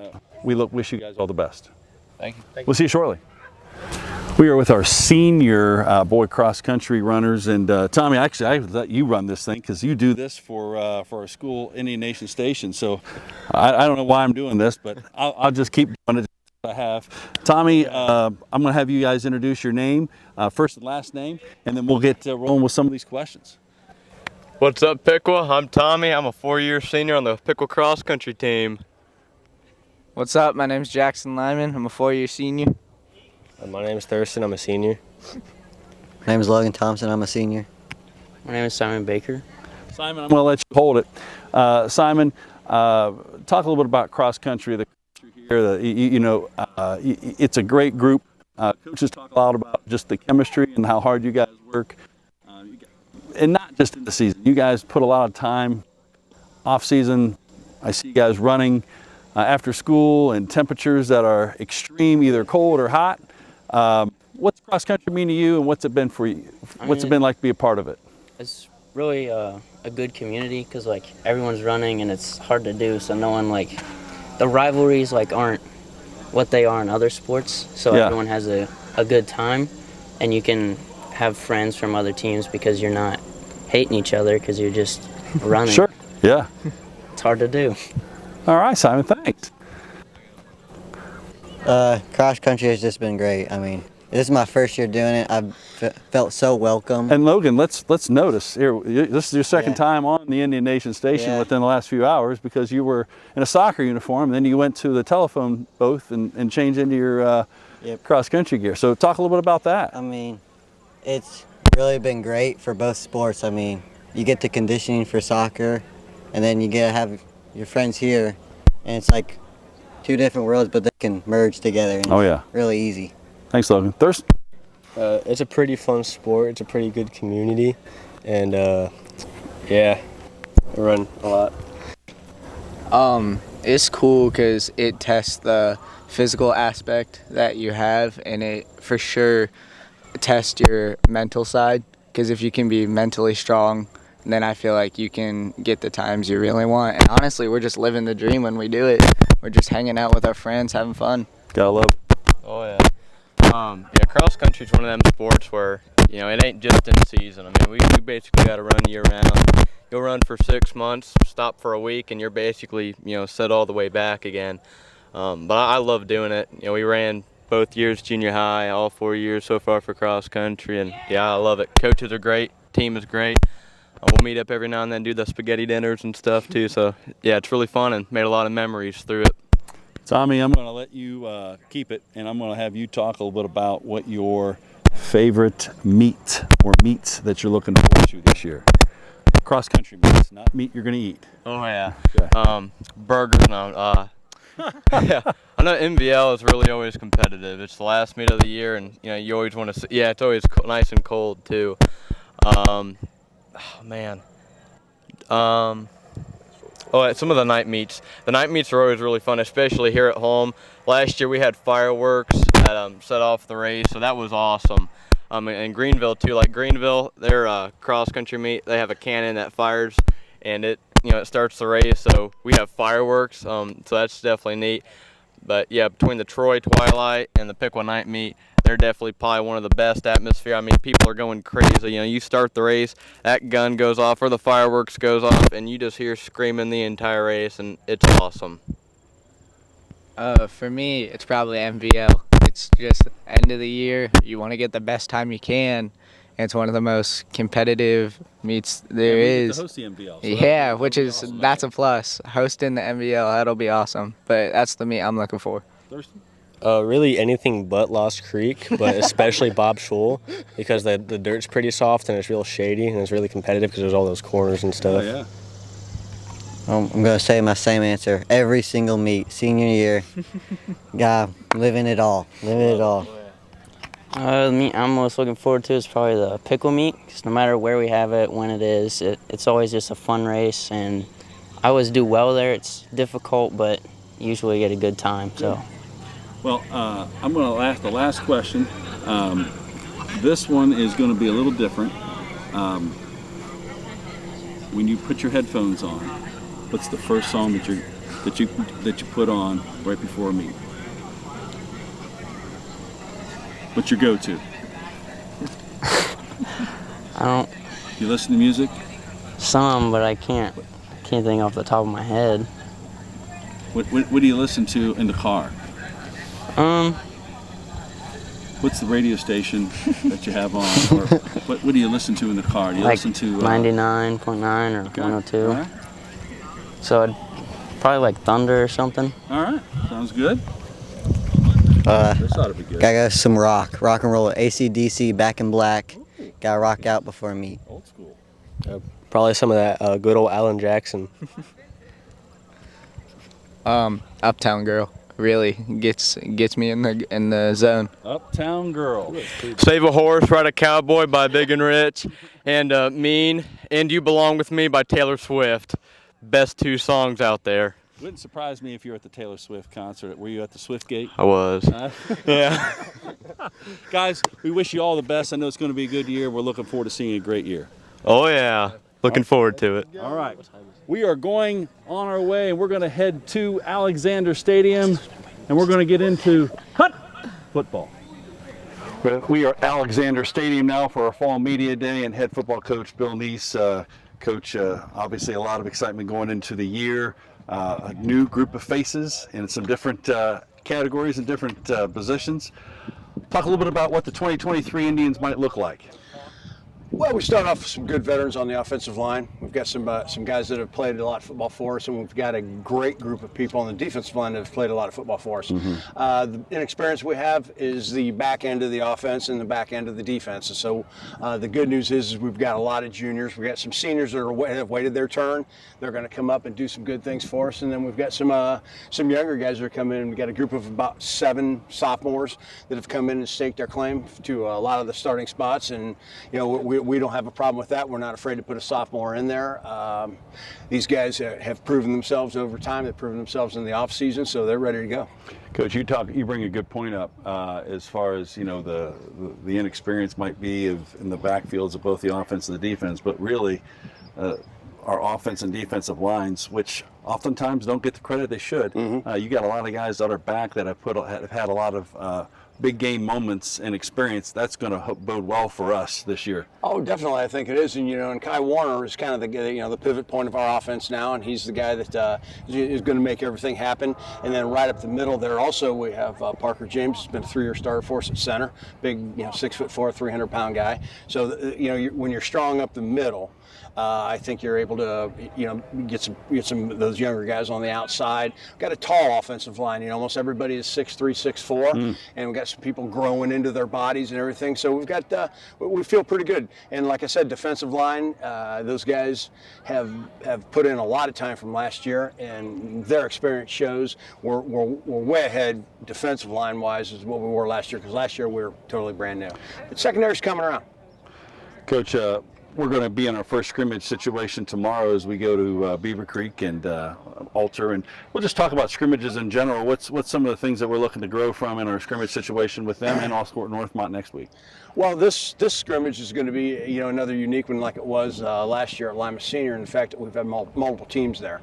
S1: we wish you guys all the best.
S16: Thank you.
S1: We'll see you shortly. We are with our senior boy cross-country runners, and Tommy, actually, I let you run this thing because you do this for our school, Indian Nation Station. So I don't know why I'm doing this, but I'll just keep doing it. I have Tommy. I'm going to have you guys introduce your name, first and last name, and then we'll get rolling with some of these questions.
S18: What's up, Piqua? I'm Tommy. I'm a 4-year senior on the Piqua cross-country team.
S19: What's up? My name's Jackson Lyman. I'm a 4-year senior.
S20: My name is Thurston. I'm a senior.
S9: My name is Logan Thompson. I'm a senior.
S21: My name is Simon Baker.
S1: Simon, I'm going to let you hold it. Simon, talk a little bit about cross country. The here, it's a great group. Coaches talk a lot about just the chemistry and how hard you guys work, and not just in the season. You guys put a lot of time off season. I see you guys running after school in temperatures that are extreme, either cold or hot. What's cross country mean to you, and what's it been for you? What's it been like to be a part of it?
S21: It's really a good community because everyone's running and it's hard to do, so no one the rivalries aren't what they are in other sports. So everyone has a good time, and you can have friends from other teams because you're not hating each other because you're just running.
S1: Sure. Yeah.
S21: It's hard to do.
S1: All right, Simon. Thanks.
S9: Cross country has just been great. I mean, this is my first year doing it. I've felt so welcome.
S1: And Logan, let's notice here. This is your second time on the Indian Nation Station within the last few hours because you were in a soccer uniform, and then you went to the telephone booth and changed into your cross country gear. So talk a little bit about that.
S9: I mean, it's really been great for both sports. I mean, you get the conditioning for soccer, and then you get to have your friends here, and it's like two different worlds, but they can merge together. And it's really easy.
S1: Thanks, Logan. Thurston?
S20: It's a pretty fun sport. It's a pretty good community, and I run a lot.
S19: It's cool because it tests the physical aspect that you have, and it for sure tests your mental side, because if you can be mentally strong, then I feel like you can get the times you really want. And honestly, we're just living the dream when we do it. We're just hanging out with our friends, having fun.
S1: Gotta love it.
S18: Oh, yeah. Cross country is one of them sports where, it ain't just in season. I mean, we basically got to run year round. You'll run for 6 months, stop for a week, and you're basically, set all the way back again. But I love doing it. We ran both years junior high, all 4 years so far for cross country, and I love it. Coaches are great, team is great. We'll meet up every now and then, do the spaghetti dinners and stuff too. So yeah, it's really fun and made a lot of memories through it.
S1: Tommy, I'm going to let you keep it, and I'm going to have you talk a little bit about what your favorite meat or meats that you're looking forward to this year. Cross-country meats, not meat you're going to eat.
S18: Oh yeah.
S1: Okay.
S18: Burgers now. Yeah, I know NVL is really always competitive. It's the last meet of the year, and you always want to. Yeah, it's always nice and cold too. Oh man. Some of the night meets. The night meets are always really fun, especially here at home. Last year we had fireworks that set off the race, so that was awesome. And Greenville too. Like Greenville, their cross-country meet, they have a cannon that fires, and it starts the race. So we have fireworks. So that's definitely neat. But yeah, between the Troy Twilight and the Piqua night meet, they're definitely probably one of the best atmosphere. I mean, people are going crazy. You start the race, that gun goes off or the fireworks goes off, and you just hear screaming the entire race, and it's awesome.
S19: For me, it's probably MVL. It's just end of the year. You want to get the best time you can. And it's one of the most competitive meets there is.
S1: To host the MVL, so
S19: yeah, that's a plus. Hosting the MVL, that'll be awesome. But that's the meet I'm looking for.
S1: Thurston?
S20: Really anything but Lost Creek, but especially Bob Schul, because the dirt's pretty soft and it's real shady and it's really competitive because there's all those corners and stuff.
S1: Oh, yeah.
S9: I'm going to say my same answer. Every single meet, senior year. God, living it all. Living it all.
S21: The meet I'm most looking forward to is probably the Piqua meet, because no matter where we have it, when it is, it's always just a fun race, and I always do well there. It's difficult, but usually get a good time. So.
S1: Well, I'm going to ask the last question. This one is going to be a little different. When you put your headphones on, what's the first song that you put on right before a meet? What's your go-to?
S21: I don't.
S1: You listen to music?
S21: Some, but I can't think off the top of my head.
S1: What do you listen to in the car? What's the radio station that you have on? Or what do you listen to in the car? Do you listen to
S21: 99.9 or 102?
S1: All right.
S21: So I'd probably like Thunder or something.
S1: All right, sounds good.
S9: This
S1: ought to be good.
S9: Gotta go some rock and roll. AC/DC, Back in Black. Gotta rock out before meet.
S1: Old school.
S20: Probably some of that good old Alan Jackson.
S19: Uptown Girl really gets me in the zone.
S1: Uptown Girl.
S18: Save a Horse, Ride a Cowboy by Big and Rich, and Mean, and You Belong With Me by Taylor Swift. Best two songs out there.
S1: Wouldn't surprise me if you were at the Taylor Swift concert. Were you at the Swift Gate?
S18: I was. Yeah.
S1: Guys, we wish you all the best. I know it's going to be a good year. We're looking forward to seeing a great year.
S18: Oh, yeah. Looking forward to it.
S1: All right. We are going on our way, and we're going to head to Alexander Stadium, and we're going to get into football. We are at Alexander Stadium now for our fall media day, and head football coach Bill Neese. Coach, obviously a lot of excitement going into the year. A new group of faces in some different categories and different positions. Talk a little bit about what the 2023 Indians might look like.
S2: Well, we start off with some good veterans on the offensive line. We've got some guys that have played a lot of football for us, and we've got a great group of people on the defensive line that have played a lot of football for us. The inexperience we have is the back end of the offense and the back end of the defense. And so the good news is we've got a lot of juniors. We've got some seniors that have waited their turn. They're going to come up and do some good things for us. And then we've got some younger guys that are coming in. We've got a group of about 7 sophomores that have come in and staked their claim to a lot of the starting spots. And, we don't have a problem with that. We're not afraid to put a sophomore in there. These guys have proven themselves over time. They've proven themselves in the off season, so they're ready to go.
S1: Coach, you bring a good point up as far as the inexperience might be in the backfields of both the offense and the defense, but really our offense and defensive lines, which oftentimes don't get the credit they should. You got a lot of guys that are back that have had a lot of big game moments and experience. That's going to bode well for us this year.
S2: Oh, definitely, I think it is. And Kai Warner is kind of the pivot point of our offense now, and he's the guy that is going to make everything happen. And then right up the middle there, also we have Parker James, who's been a 3-year starter for us at center. Big, 6'4", 300-pound guy. So when you're strong up the middle, I think you're able to, get some of those younger guys on the outside. We've got a tall offensive line. Almost everybody is 6'3", 6'4", and we've got some people growing into their bodies and everything. So we've got, we feel pretty good. And like I said, defensive line, those guys have put in a lot of time from last year, and their experience shows we're way ahead defensive line wise as what we were last year, because last year we were totally brand new. But secondary's coming around.
S1: Coach, we're going to be in our first scrimmage situation tomorrow as we go to Beaver Creek and Alter, and we'll just talk about scrimmages in general. What's some of the things that we're looking to grow from in our scrimmage situation with them and also at Northmont next week?
S2: Well, this scrimmage is going to be another unique one like it was last year at Lima Senior. In fact, we've had multiple teams there,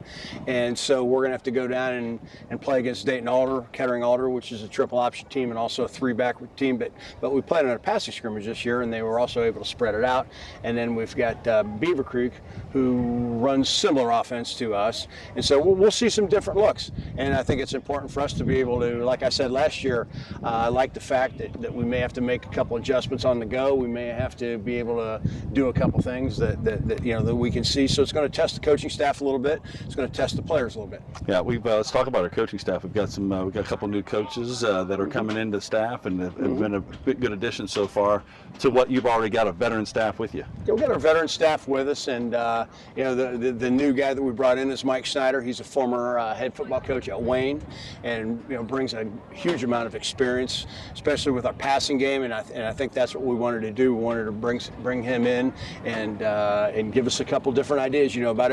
S2: and so we're going to have to go down and play against Dayton Alder, Kettering Alder, which is a triple option team and also a 3-back team. But we played in a passing scrimmage this year, and they were also able to spread it out. And then we've got Beaver Creek, who runs similar offense to us, and so we'll see some different looks. And I think it's important for us to be able to, like I said last year, I like the fact that we may have to make a couple adjustments on the go. We may have to be able to do a couple things that we can see. So it's going to test the coaching staff a little bit. It's going to test the players a little bit.
S1: Yeah, let's talk about our coaching staff. We've got a couple new coaches that are coming into staff, and have been a good addition so far to what you've already got a veteran staff with you.
S2: Yeah, we've got our veteran staff with us, and the new guy that we brought in is Mike Snyder. He's a former head football coach at Wayne, and brings a huge amount of experience, especially with our passing game. And I think that's what we wanted to do. We wanted to bring him in and give us a couple different ideas. About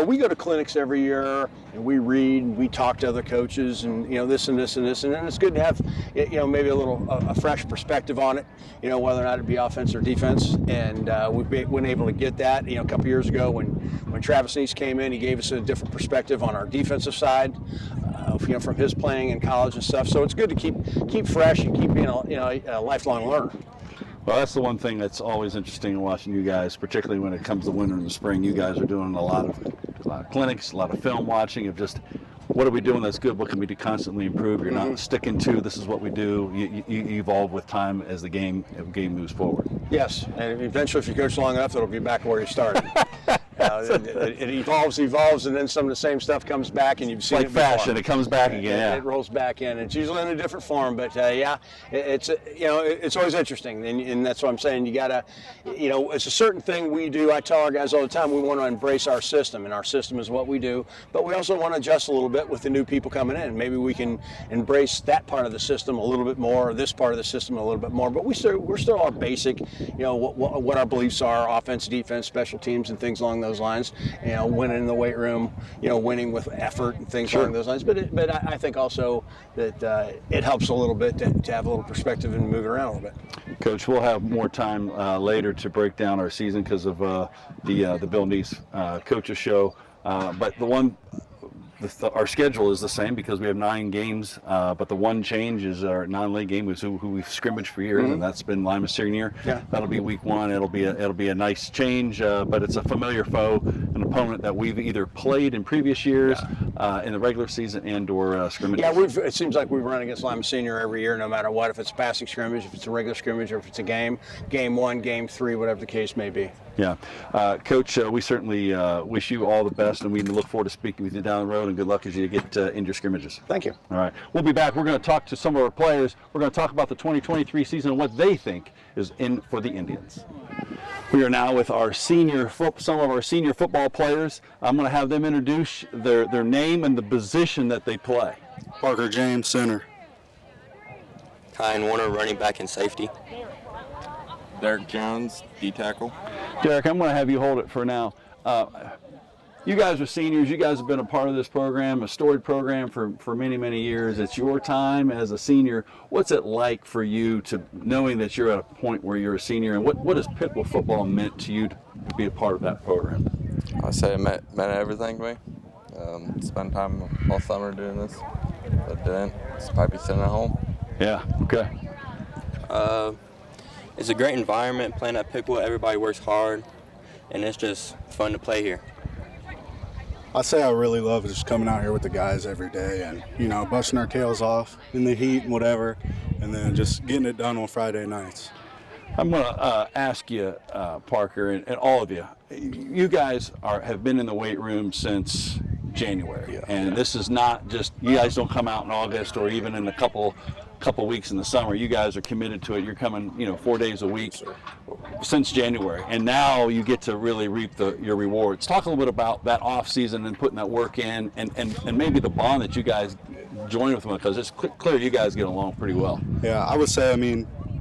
S2: we go to clinics every year and we read and we talk to other coaches and this and this and this, and then it's good to have maybe a fresh perspective on it. Whether or not it be offense or defense, and we've been able to get that. A couple years ago when Travis Neese came in, he gave us a different perspective on our defensive side, from his playing in college and stuff. So it's good to keep fresh and keep being a lifelong learner.
S1: Well, that's the one thing that's always interesting in watching you guys, particularly when it comes to winter and the spring. You guys are doing a lot of clinics, a lot of film watching of just what are we doing that's good, what can we do constantly improve. You're not sticking to this is what we do. You evolve with time as the game moves forward.
S2: Yes, and eventually if you coach long enough, it'll be back where you started. It evolves, and then some of the same stuff comes back, and you've seen
S1: like
S2: it before.
S1: Fashion. It comes back again.
S2: It rolls back in. It's usually in a different form, but it's always interesting, and that's what I'm saying. You gotta, it's a certain thing we do. I tell our guys all the time, we want to embrace our system, and our system is what we do. But we also want to adjust a little bit with the new people coming in. Maybe we can embrace that part of the system a little bit more, or this part of the system a little bit more. But we're still our basic, what our beliefs are: offense, defense, special teams, and things along those lines. Winning in the weight room, winning with effort and things along those lines. But I think also that it helps a little bit to have a little perspective and move it around a little bit.
S1: Coach, we'll have more time later to break down our season because of the Bill Neese Coaches Show. But our schedule is the same because we have 9 games, but the one change is our non-league game, who we've scrimmaged for years, and that's been Lima Senior. Yeah. That'll be week 1. It'll be a nice change, but it's a familiar foe, an opponent that we've either played in previous years in the regular season and/or scrimmages.
S2: Yeah, it seems like we run against Lima Senior every year, no matter what. If it's a passing scrimmage, if it's a regular scrimmage, or if it's a game 1, game 3, whatever the case may be.
S1: Yeah, Coach, we certainly wish you all the best, and we look forward to speaking with you down the road. And good luck as you get into your scrimmages.
S2: Thank you.
S1: All right. We'll be back. We're going to talk to some of our players. We're going to talk about the 2023 season and what they think is in for the Indians. We are now with some of our senior football players. I'm going to have them introduce their name and the position that they play.
S3: Parker James, center.
S22: Kyan Warner, running back and safety.
S23: Derek Jones, D-tackle.
S1: Derek, I'm going to have you hold it for now. You guys are seniors. You guys have been a part of this program, a storied program for many, many years. It's your time as a senior. What's it like for you to knowing that you're at a point where you're a senior, and what has Piqua football meant to you to be a part of that program?
S23: I say it meant everything to me. Spend time all summer doing this, but then it's probably sitting at home.
S1: Yeah, okay.
S22: It's a great environment playing at Piqua. Everybody works hard, and it's just fun to play here.
S3: I say I really love just coming out here with the guys every day and, busting our tails off in the heat and whatever, and then just getting it done on Friday nights.
S1: I'm going to ask you, Parker, and all of you. You guys have been in the weight room since January, and this is not just, you guys don't come out in August or even in a couple weeks in the summer. You guys are committed to it. You're coming, 4 days a week since January, and now you get to really reap your rewards. Talk a little bit about that off season and putting that work in, and maybe the bond that you guys join with them, because it's clear you guys get along pretty well.
S3: Yeah, I would say,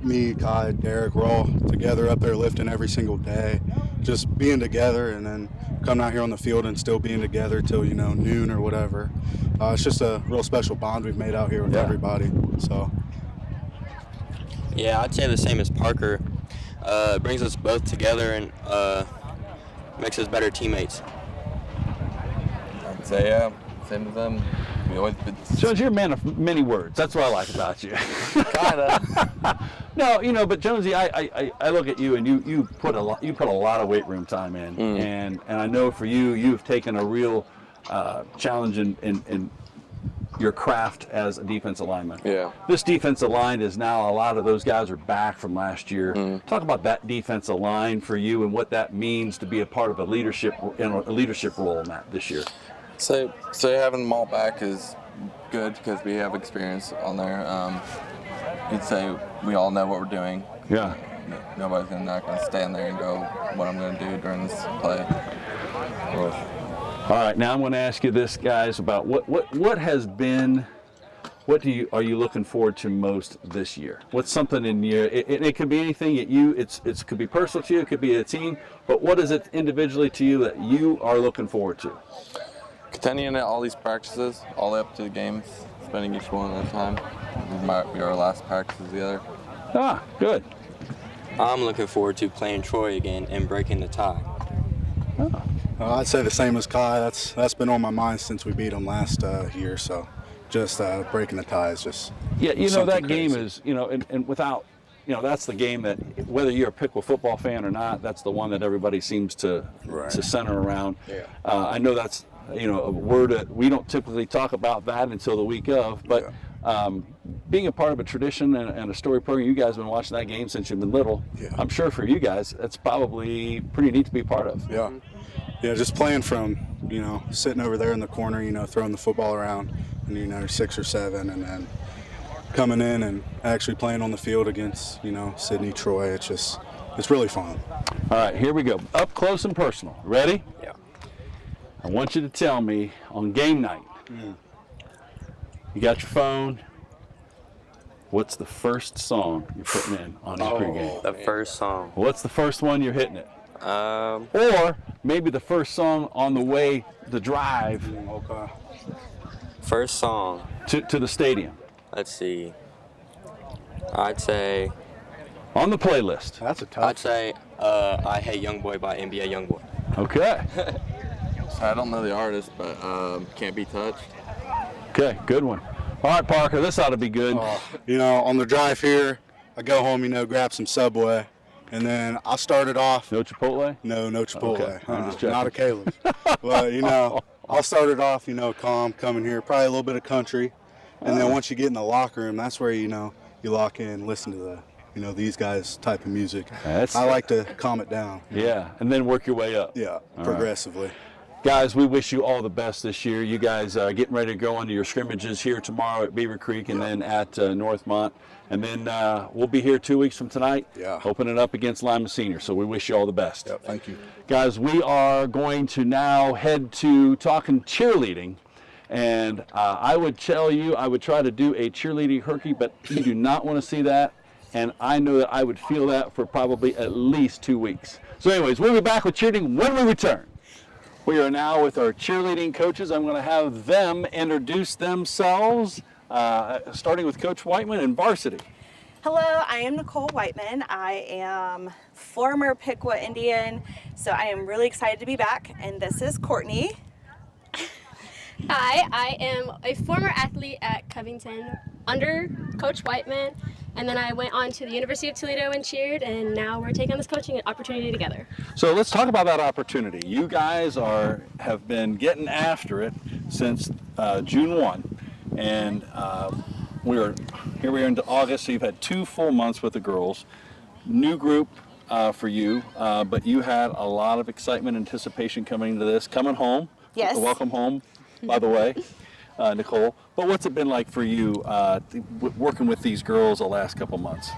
S3: me, Kai, Derek, we're all together up there lifting every single day, just being together, and then coming out here on the field and still being together till noon or whatever. It's just a real special bond we've made out here with everybody. So
S22: yeah, I'd say the same as Parker. It brings us both together and makes us better teammates.
S23: I'd say yeah, same as them. We always been.
S1: Jones, you're a man of many words. That's what I like about you.
S23: Kinda.
S1: No, but Jonesy, I look at you, and you put a lot of weight room time in, and I know for you've taken a real challenge in your craft as a defensive lineman.
S23: Yeah.
S1: This defensive line is now, a lot of those guys are back from last year. Talk about that defensive line for you and what that means to be a part of a leadership role in that this year.
S23: So having them all back is good because we have experience on there. You'd say we all know what we're doing.
S1: Yeah.
S23: Nobody's not going to stand there and go, what I'm going to do during this play.
S1: All right, now I'm going to ask you this, guys, about what has been, are you looking forward to most this year? What's something in your, it could be anything at you, it could be personal to you, it could be a team, but what is it individually to you that you are looking forward to?
S23: Continuing at all these practices, all the way up to the games, spending each one at a time. This might be our last practices together.
S1: Ah, good.
S22: I'm looking forward to playing Troy again and breaking the tie.
S1: Oh.
S3: I'd say the same as Kai. That's been on my mind since we beat them last year. So just breaking the tie is just
S1: that game
S3: crazy.
S1: is and without that's the game that, whether you're a Piqua football fan or not, that's the one that everybody seems to center around.
S3: Yeah.
S1: I know that's a word that we don't typically talk about that until the week of, but being a part of a tradition and a story program, you guys have been watching that game since you've been little. Yeah. I'm sure for you guys, that's probably pretty neat to be a part of.
S3: Yeah. Yeah, just playing from, sitting over there in the corner, throwing the football around, and, 6 or 7, and then coming in and actually playing on the field against, Sydney, Troy. It's really fun.
S1: All right, here we go. Up close and personal. Ready?
S3: Yeah.
S1: I want you to tell me on game night, you got your phone, what's the first song you're putting in on your pregame?
S22: The first song.
S1: What's the first one you're hitting it? Or maybe the first song on the way, the drive.
S3: Okay.
S22: First song.
S1: To the stadium.
S22: Let's see. I'd say.
S1: On the playlist.
S3: That's a tough.
S22: I'd say I Hate Youngboy by NBA Youngboy.
S1: Okay.
S23: I don't know the artist, but Can't Be Touched.
S1: Okay, good one. All right, Parker, this ought to be good.
S3: On the drive here, I go home, grab some Subway. And then I started off.
S1: No Chipotle?
S3: No Chipotle.
S1: Okay. I'm just checking.
S3: Not a Caleb. But, I'll start it off, calm, coming here, probably a little bit of country. And then once you get in the locker room, that's where, you lock in, listen to the, these guys type of music. I like to calm it down.
S1: Yeah, and then work your way up.
S3: Yeah, progressively.
S1: Guys, we wish you all the best this year. You guys are getting ready to go into your scrimmages here tomorrow at Beaver Creek and then at Northmont. And then we'll be here 2 weeks from tonight, opening up against Lima Senior. So we wish you all the best.
S3: Yeah, thank you.
S1: Guys, we are going to now head to talking cheerleading. And I would tell you, I would try to do a cheerleading herky, but you do not want to see that. And I know that I would feel that for probably at least 2 weeks. So anyways, we'll be back with cheerleading when we return. We are now with our cheerleading coaches. I'm going to have them introduce themselves, starting with Coach Whiteman in varsity.
S6: Hello, I am Nicole Whiteman. I am former Piqua Indian, so I am really excited to be back. And this is Courtney.
S7: Hi, I am a former athlete at Covington under Coach Whiteman, and then I went on to the University of Toledo and cheered, and now we're taking on this coaching opportunity together.
S1: So let's talk about that opportunity. You guys have been getting after it since June 1, and we are into August, so you've had 2 full months with the girls. new group for you, but you had a lot of excitement, anticipation coming into this. Coming home.
S6: Yes.
S1: Welcome home, by the way, Nicole. But what's it been like for you working with these girls the last couple months?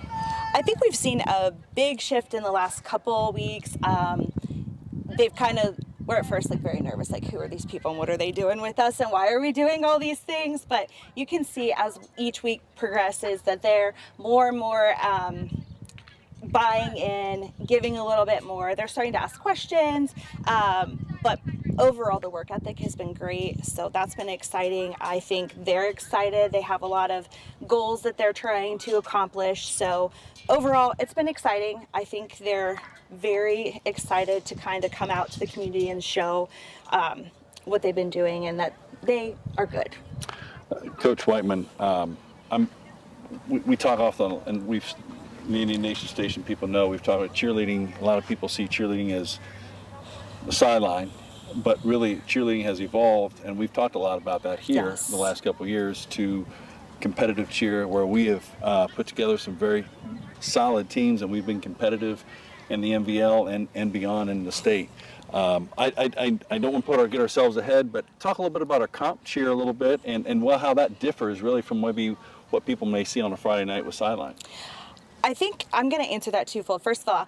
S6: I think we've seen a big shift in the last couple weeks. They've we're at first like very nervous, like who are these people and what are they doing with us and why are we doing all these things? But you can see as each week progresses that they're more and more buying in, giving a little bit more. They're starting to ask questions, but overall the work ethic has been great, so that's been exciting. I think they're excited. They have a lot of goals that they're trying to accomplish, so overall it's been exciting. I think they're very excited to kind of come out to the community and show what they've been doing and that they are good.
S1: Coach Whiteman, we talk often, and the Indian Nation Station people know, we've talked about cheerleading. A lot of people see cheerleading as the sideline, but really cheerleading has evolved, and we've talked a lot about that here the last couple of years, to competitive cheer, where we have put together some very solid teams, and we've been competitive in the MVL and beyond in the state. I don't want to get ourselves ahead, but talk a little bit about our comp cheer a little bit, and how that differs really from maybe what people may see on a Friday night with sideline.
S6: I think I'm going to answer that twofold. First of all,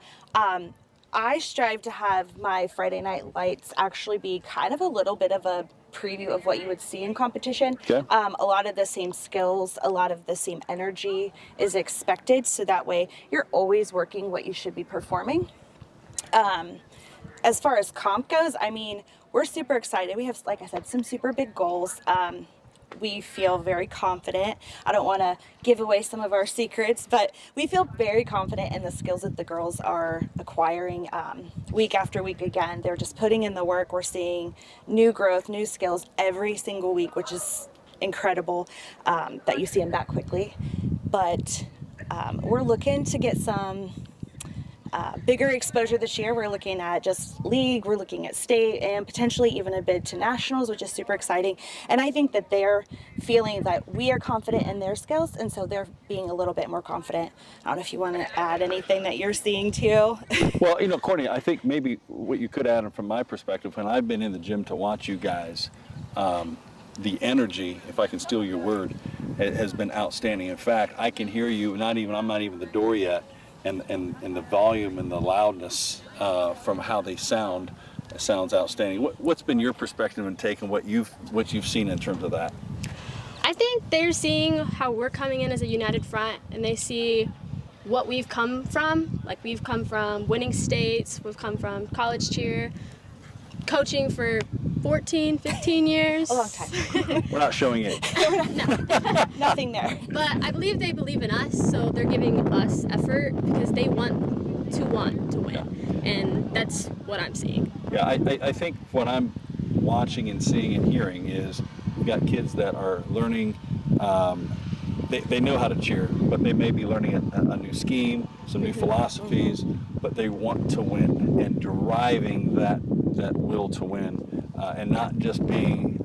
S6: I strive to have my Friday night lights actually be kind of a little bit of a preview of what you would see in competition.
S1: Okay.
S6: A lot of the same skills, a lot of the same energy is expected, so that way you're always working what you should be performing. As far as comp goes, I mean, we're super excited. We have, like I said, some super big goals. We feel very confident. I don't want to give away some of our secrets, but we feel very confident in the skills that the girls are acquiring week after week. Again, they're just putting in the work. We're seeing new growth, new skills every single week, which is incredible that you see them that quickly. But we're looking to get some bigger exposure this year. We're looking at just league, we're looking at state, and potentially even a bid to nationals, which is super exciting. And I think that they're feeling that we are confident in their skills, and so they're being a little bit more confident. I don't know if you want to add anything that you're seeing too.
S1: Well, Courtney, I think maybe what you could add from my perspective, when I've been in the gym to watch you guys, the energy, if I can steal your word, has been outstanding. In fact, I can hear you, I'm not even the door yet, and the volume and the loudness from how they sound sounds outstanding. What's been your perspective and take on what you've seen in terms of that?
S7: I think they're seeing how we're coming in as a united front, and they see what we've come from. Like, we've come from winning states, we've come from college cheer, coaching for 14, 15 years.
S6: A long time.
S1: We're not showing it.
S6: Nothing there.
S7: But I believe they believe in us, so they're giving us effort because they want to win. And that's what I'm seeing.
S1: Yeah, I think what I'm watching and seeing and hearing is we've got kids that are learning, they know how to cheer, but they may be learning a new scheme, some new philosophies, but they want to win, and deriving that will to win, and not just being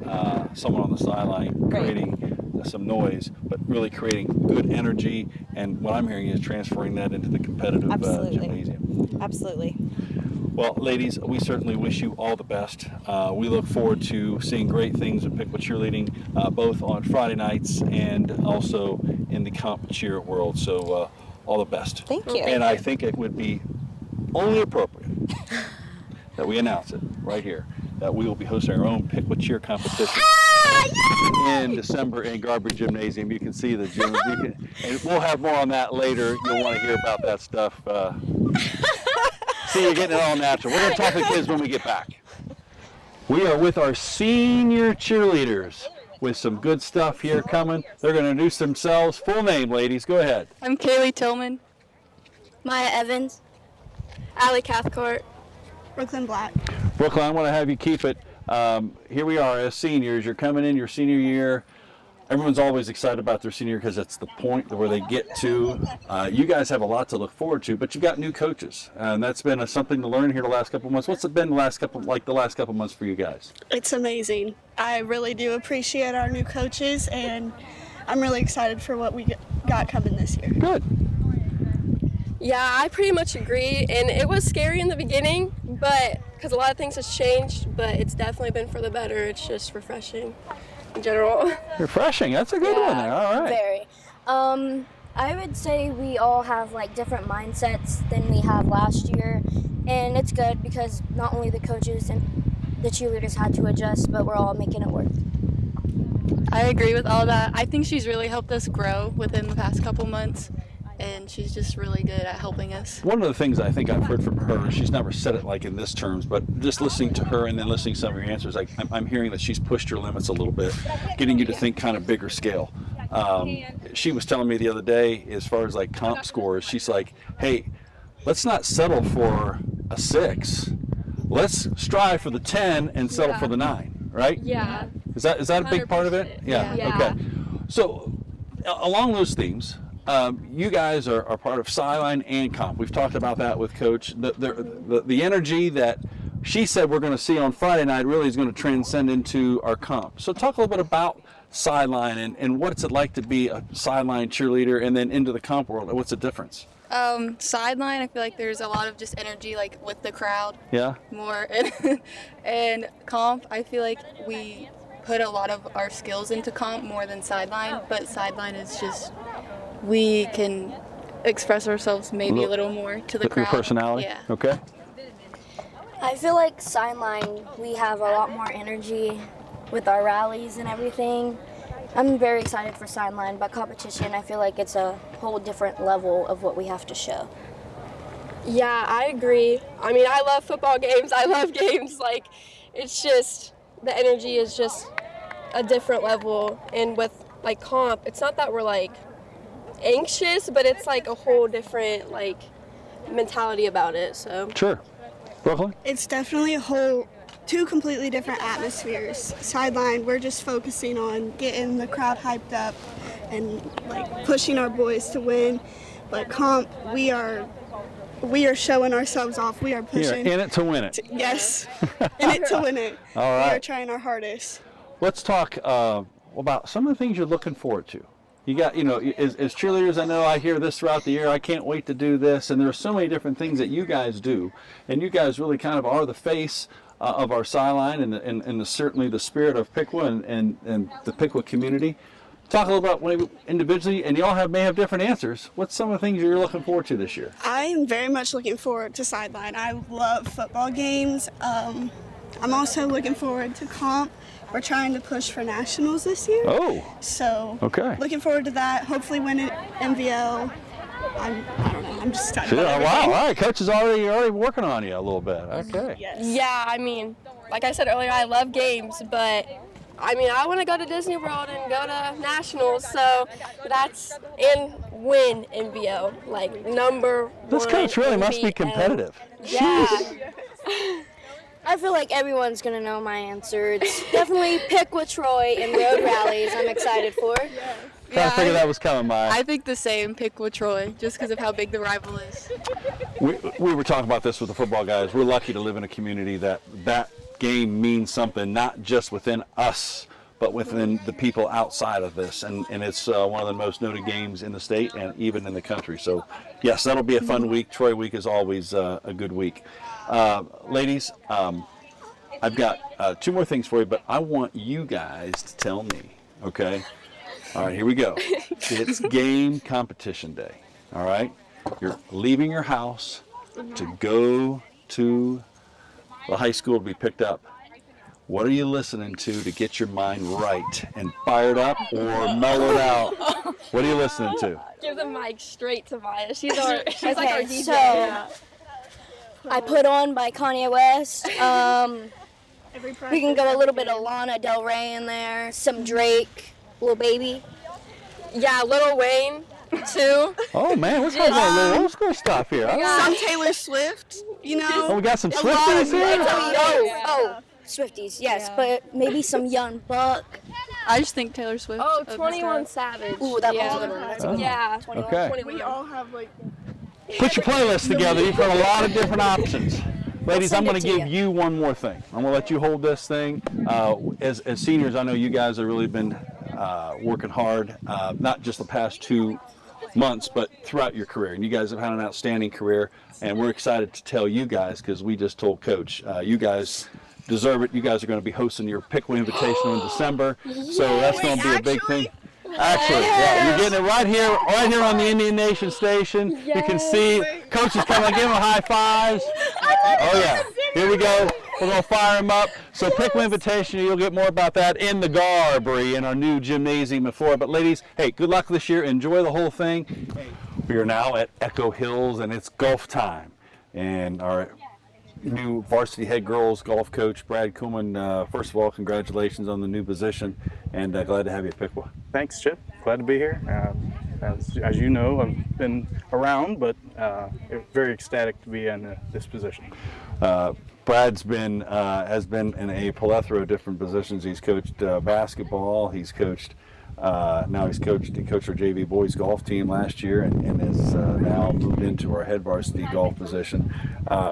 S1: someone on the sideline creating some noise, but really creating good energy. And what I'm hearing is transferring that into the competitive gymnasium.
S6: Absolutely.
S1: Well, ladies, we certainly wish you all the best. We look forward to seeing great things at Piqua Cheerleading, both on Friday nights and also in the comp cheer world. So all the best.
S6: Thank you.
S1: And I think it would be only appropriate that we announce it right here, that we will be hosting our own Piqua cheer competition in December in Garbage Gymnasium. You can see the gym. And we'll have more on that later. You'll want to hear about that stuff. See, you're getting it all natural. We're going to talk to the kids when we get back. We are with our senior cheerleaders with some good stuff here coming. They're going to introduce themselves. Full name, ladies. Go ahead.
S8: I'm Kaylee Tillman. Maya Evans. Allie Cathcart. Brooklyn Black.
S1: Brooklyn, I want to have you keep it. Here we are as seniors. You're coming in your senior year. Everyone's always excited about their senior because it's the point where they get to. You guys have a lot to look forward to, but you've got new coaches, and that's been something to learn here the last couple of months. What's it been the last couple of months for you guys?
S8: It's amazing. I really do appreciate our new coaches, and I'm really excited for what we got coming this year.
S1: Good.
S10: Yeah, I pretty much agree, and it was scary in the beginning, but because a lot of things has changed, but it's definitely been for the better. It's just refreshing in general.
S1: Refreshing. That's a good one there. All right.
S8: Very. I would say we all have like different mindsets than we had last year, and it's good because not only the coaches and the cheerleaders had to adjust, but we're all making it work.
S11: I agree with all that. I think she's really helped us grow within the past couple months, and she's just really good at helping us.
S1: One of the things I think I've heard from her, she's never said it like in this terms, but just listening to her and then listening to some of your answers, I'm hearing that she's pushed your limits a little bit, getting you to think kind of bigger scale. She was telling me the other day, as far as like comp scores, she's like, hey, let's not settle for a 6. Let's strive for the 10 and settle for the 9, right?
S10: Yeah.
S1: Is that a big part of it? Yeah. Okay. So along those themes, you guys are part of sideline and comp. We've talked about that with Coach. The energy that she said we're going to see on Friday night really is going to transcend into our comp. So talk a little bit about sideline and what's it like to be a sideline cheerleader and then into the comp world. What's the difference?
S11: Sideline, I feel like there's a lot of just energy like with the crowd.
S1: Yeah.
S11: More. And comp, I feel like we put a lot of our skills into comp more than sideline, but sideline is just, we can express ourselves maybe a little more to the crowd.
S1: Your personality?
S11: Yeah.
S1: Okay.
S8: I feel like sideline, we have a lot more energy with our rallies and everything. I'm very excited for sideline, but competition, I feel like it's a whole different level of what we have to show.
S10: Yeah, I agree. I mean, I love football games. I love games. Like, it's just, the energy is just a different level. And with, like, comp, it's not that we're, like, anxious, but it's, like, a whole different, like, mentality about it, so.
S1: Sure. Brooklyn?
S15: It's definitely two completely different atmospheres. Sideline, we're just focusing on getting the crowd hyped up and like pushing our boys to win. But comp, we are showing ourselves off. We are pushing.
S1: You're in it to win it.
S15: Yes, in it to win it.
S1: All right.
S15: We are trying our hardest.
S1: Let's talk about some of the things you're looking forward to. You got, as cheerleaders, I know I hear this throughout the year, I can't wait to do this, and there are so many different things that you guys do, and you guys really kind of are the face of our sideline and certainly the spirit of Piqua and the Piqua community. Talk a little about individually, and you all may have different answers. What's some of the things you're looking forward to this year?
S15: I am very much looking forward to sideline. I love football games. I'm also looking forward to comp. We're trying to push for nationals this year.
S1: Oh.
S15: So.
S1: Okay.
S15: Looking forward to that. Hopefully win an MVL. I don't know. I'm just excited.
S1: Wow. All right. Coach is already working on you a little bit. Okay.
S15: Yes.
S10: Yeah, I mean, like I said earlier, I love games, but I mean, I want to go to Disney World and go to nationals, so and win MVO, like number one.
S1: This coach really must be competitive.
S10: Yeah.
S8: I feel like everyone's going to know my answer. It's definitely Piqua Troy and road rallies I'm excited for.
S1: I figured that was coming by.
S11: I think the same, Piqua Troy, just because of how big the rival is.
S1: We were talking about this with the football guys. We're lucky to live in a community that game means something, not just within us, but within the people outside of this. And it's one of the most noted games in the state and even in the country. So, yes, that'll be a fun week. Troy Week is always a good week. Ladies, I've got 2 more things for you, but I want you guys to tell me, okay? All right, here we go. It's game competition day, all right? You're leaving your house to go to the high school to be picked up. What are you listening to get your mind right and fired up or mellowed out? What are you listening to?
S10: Give the mic straight to Maya. She's like our DJ.
S8: So I Put On by Kanye West. We can go a little bit of Lana Del Rey in there, some Drake, Lil Baby.
S10: Yeah, Lil Wayne too.
S1: Oh man, we're talking about a little old school stuff here.
S15: Some Taylor Swift,
S1: Oh, we got some Swifties here?
S8: Oh, Swifties, yes, but maybe some Young Buck.
S11: I just think Taylor Swift.
S10: Oh, 21 Savage.
S8: Ooh, that was a good one. That's a good one.
S10: Yeah.
S1: Okay.
S10: 21.
S15: We all have like.
S1: Put your playlist together. You've got a lot of different options. Ladies, I'm going to give you one more thing. I'm going to let you hold this thing. As seniors, I know you guys have really been working hard, not just the past 2 months, but throughout your career. And you guys have had an outstanding career, and we're excited to tell you guys, because we just told Coach, you guys deserve it. You guys are going to be hosting your Piqua Invitational in December, so that's going to be a big thing. Actually, yeah, you're getting it right here on the Indian Nation station. You can see Coach is coming. Give him high fives. Oh yeah, here we go. We're going to fire him up. So Piqua Invitational, you'll get more about that in the Garbery in our new gymnasium and floor. But ladies, hey, good luck this year. Enjoy the whole thing. We are now at Echo Hills, and it's golf time. And our new varsity head girls golf coach, Brad Kuhlman, first of all, congratulations on the new position, and glad to have you at Piqua.
S4: Thanks, Chip. Glad to be here. As you know, I've been around, but very ecstatic to be in this position.
S1: Brad's has been in a plethora of different positions. He's coached basketball. He's coached. He coached our JV boys golf team last year, and has now moved into our head varsity golf position.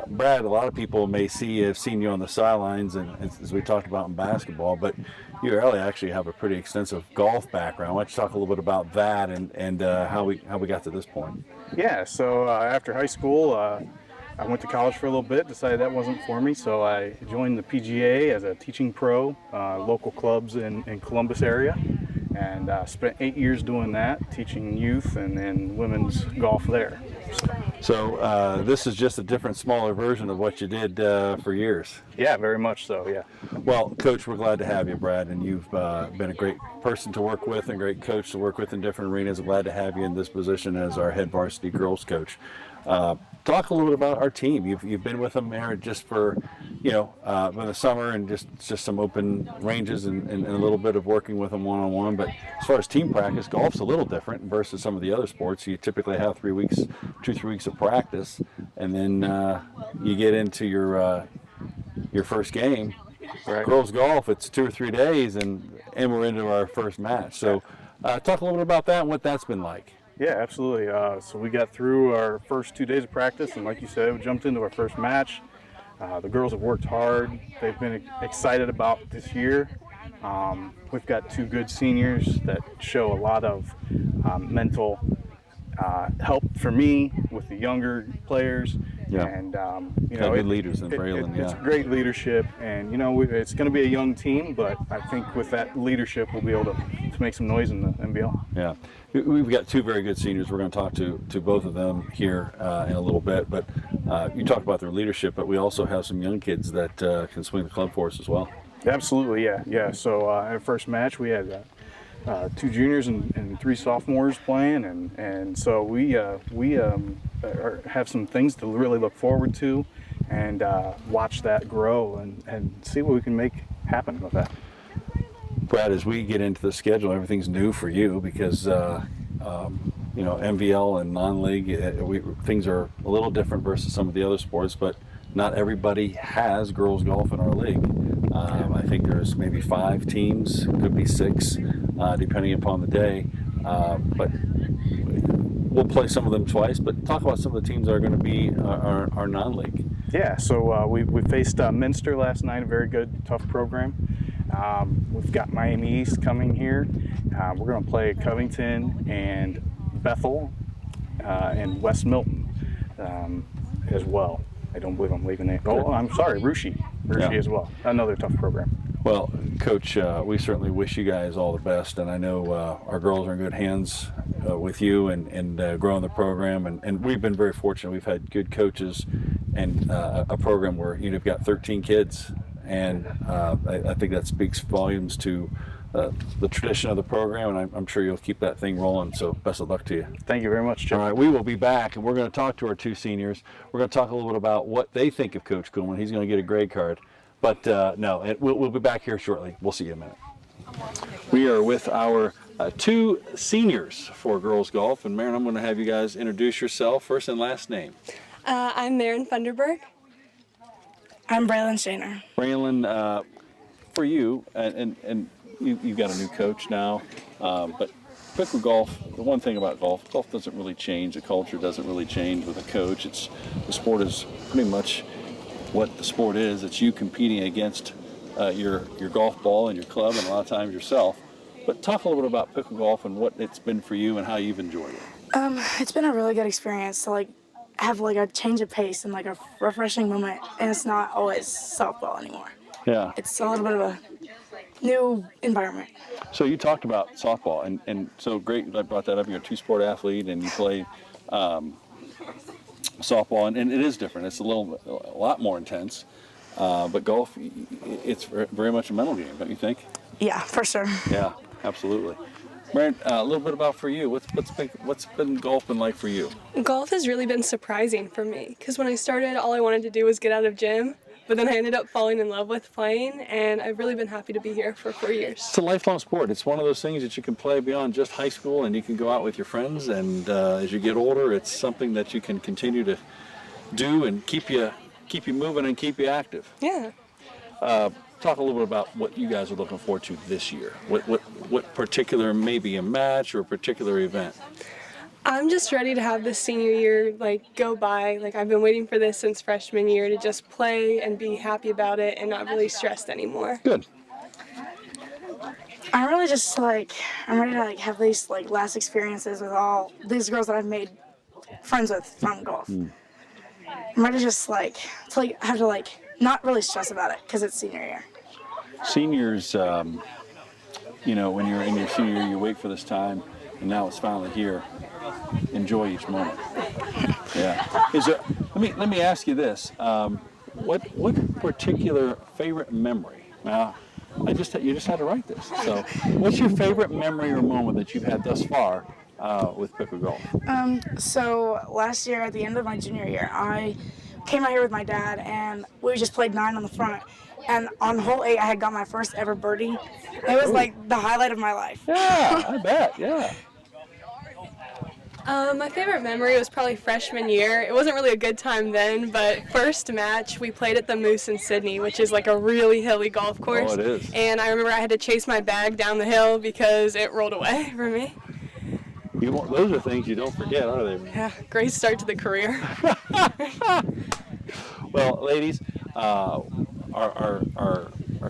S1: Brad, a lot of people have seen you on the sidelines, and as we talked about in basketball, but you really actually have a pretty extensive golf background. Why don't you talk a little bit about that and how we got to this point?
S4: Yeah. So after high school, I went to college for a little bit, decided that wasn't for me, so I joined the PGA as a teaching pro, local clubs in Columbus area, and spent 8 years doing that, teaching youth and women's golf there.
S1: So this is just a different, smaller version of what you did for years.
S4: Yeah, very much so, yeah.
S1: Well, Coach, we're glad to have you, Brad, and you've been a great person to work with and a great coach to work with in different arenas. I'm glad to have you in this position as our head varsity girls coach. Talk a little bit about our team. You've been with them there just for, in the summer and just some open ranges and a little bit of working with them one-on-one. But as far as team practice, golf's a little different versus some of the other sports. You typically have 3 weeks, 2-3 weeks of practice, and then you get into your first game. Right. Girls golf, it's 2 or 3 days, and we're into our first match. So talk a little bit about that and what that's been like.
S4: Yeah, absolutely. So we got through our first 2 days of practice, and like you said, we jumped into our first match. The girls have worked hard. They've been excited about this year. We've got 2 good seniors that show a lot of mental help for me with the younger players.
S1: Yeah.
S4: And
S1: good leaders in Braylon.
S4: It's great leadership, and it's going to be a young team, but I think with that leadership, we'll be able to make some noise in the NBL.
S1: Yeah, we've got 2 very good seniors. We're going to talk to both of them here in a little bit. But you talked about their leadership, but we also have some young kids that can swing the club for us as well.
S4: Absolutely, yeah. So our first match, we had 2 juniors and 3 sophomores playing, and so we have some things to really look forward to, and watch that grow and see what we can make happen with that.
S1: Brad, as we get into the schedule, everything's new for you because MVL and non-league, things are a little different versus some of the other sports, but not everybody has girls golf in our league. I think there's maybe 5 teams, could be 6, depending upon the day. But we'll play some of them twice. But talk about some of the teams that are going to be our non-league.
S4: Yeah, so we faced Minster last night, a very good, tough program. We've got Miami East coming here. We're going to play Covington and Bethel and West Milton as well. I don't believe I'm leaving it. Oh, I'm sorry, Rushi as well. Another tough program.
S1: Well, Coach, we certainly wish you guys all the best, and I know our girls are in good hands with you and growing the program. And we've been very fortunate. We've had good coaches and a program where you've got 13 kids, and I think that speaks volumes to the tradition of the program, and I'm sure you'll keep that thing rolling, so best of luck to you.
S4: Thank you very much, Chip.
S1: All right, we will be back, and we're going to talk to our 2 seniors. We're going to talk a little bit about what they think of Coach Kuhlman. He's going to get a grade card. But we'll be back here shortly. We'll see you in a minute. We are with our 2 seniors for girls golf, and Marin, I'm going to have you guys introduce yourself, first and last name.
S13: I'm Marin Funderburg. I'm Braylon Shaner.
S1: Braylon, for you, and you've got a new coach now, but Piqua golf, the one thing about golf doesn't really change. The culture doesn't really change with a coach. The sport is pretty much what the sport is. It's you competing against your golf ball and your club, and a lot of times yourself. But talk a little bit about Piqua golf and what it's been for you and how you've enjoyed it.
S13: It's been a really good experience to like have like a change of pace and like a refreshing moment, and it's not always softball anymore.
S1: Yeah.
S13: It's a little bit of a new environment.
S1: So you talked about softball, and so great that I brought that up. You're a two-sport athlete, and you play softball, and it is different. It's a lot more intense. But golf, it's very much a mental game, don't you think?
S13: Yeah, for sure.
S1: Yeah, absolutely. Brent, a little bit about for you. What's been golf been like for you?
S10: Golf has really been surprising for me because when I started, all I wanted to do was get out of gym. But then I ended up falling in love with playing, and I've really been happy to be here for 4 years.
S1: It's a lifelong sport. It's one of those things that you can play beyond just high school, and you can go out with your friends. And as you get older, it's something that you can continue to do and keep you moving and keep you active.
S10: Yeah.
S1: Talk a little bit about what you guys are looking forward to this year. What particular, maybe a match or a particular event?
S10: I'm just ready to have this senior year go by. I've been waiting for this since freshman year to just play and be happy about it and not really stressed anymore.
S1: Good.
S13: I'm really just I'm ready to have these last experiences with all these girls that I've made friends with from golf. I'm ready to just have to not really stress about it because it's senior year.
S1: Seniors, when you're in your senior year, you wait for this time, and now it's finally here. Enjoy each moment. Yeah. Let me ask you this: what particular favorite memory? Now, you just had to write this. So, what's your favorite memory or moment that you've had thus far with Piqua Golf?
S13: So last year at the end of my junior year, I came out here with my dad, and we just played 9 on the front. And on hole 8, I had got my first ever birdie. It was the highlight of my life.
S1: Yeah, I bet. Yeah.
S10: My favorite memory was probably freshman year. It wasn't really a good time then, but first match we played at the Moose in Sydney, which is a really hilly golf course.
S1: Oh, it is.
S10: And I remember I had to chase my bag down the hill because it rolled away from me.
S1: Those are things you don't forget, are they?
S10: Yeah, great start to the career.
S1: Well, ladies, our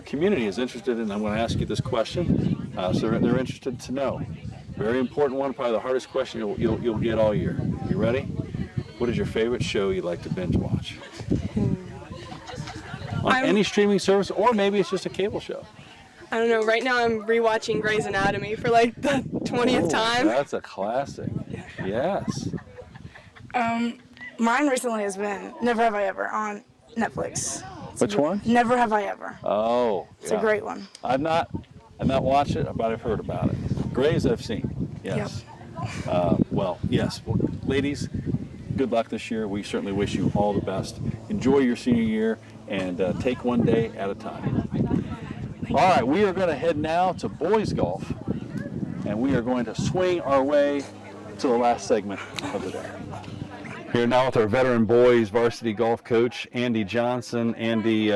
S1: community is interested in, I'm going to ask you this question, so they're interested to know. Very important one, probably the hardest question you'll get all year. You ready? What is your favorite show you like to binge watch? On any streaming service, or maybe it's just a cable show.
S10: I don't know, right now I'm rewatching Grey's Anatomy for the 20th time.
S1: That's a classic. Yes.
S13: Mine recently has been Never Have I Ever on Netflix.
S1: Which one?
S13: Never Have I Ever.
S1: Oh,
S13: It's a great one.
S1: I've not watched it, but I've heard about it. Grey's I've seen. Yes.
S13: Yep.
S1: Yes. Well, ladies, good luck this year. We certainly wish you all the best. Enjoy your senior year and take one day at a time. All right, we are going to head now to boys golf, and we are going to swing our way to the last segment of the day. Here now with our veteran boys varsity golf coach, Andy Johnson. Andy,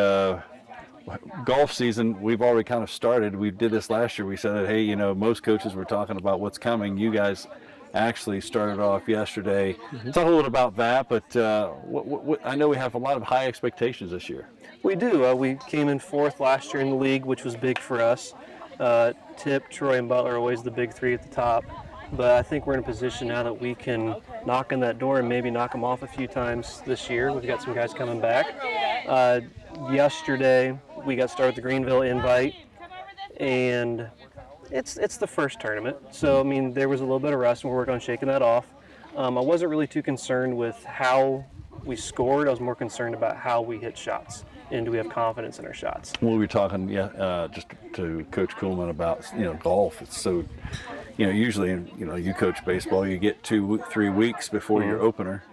S1: golf season, we've already kind of started. We did this last year. We said that, hey, most coaches were talking about what's coming. You guys actually started off yesterday. Talk a little bit about that, but I know we have a lot of high expectations this year.
S5: We do. We came in 4th last year in the league, which was big for us. Tip, Troy, and Butler are always the big 3 at the top. But I think we're in a position now that we can knock on that door and maybe knock them off a few times this year. We've got some guys coming back. Yesterday, we got started with the Greenville invite, and it's the first tournament. So, there was a little bit of rust, and we're working on shaking that off. I wasn't really too concerned with how we scored. I was more concerned about how we hit shots, and do we have confidence in our shots.
S1: Well, we were talking just to Coach Kuhlman about golf. It's so usually you coach baseball, you get 2-3 weeks before your opener.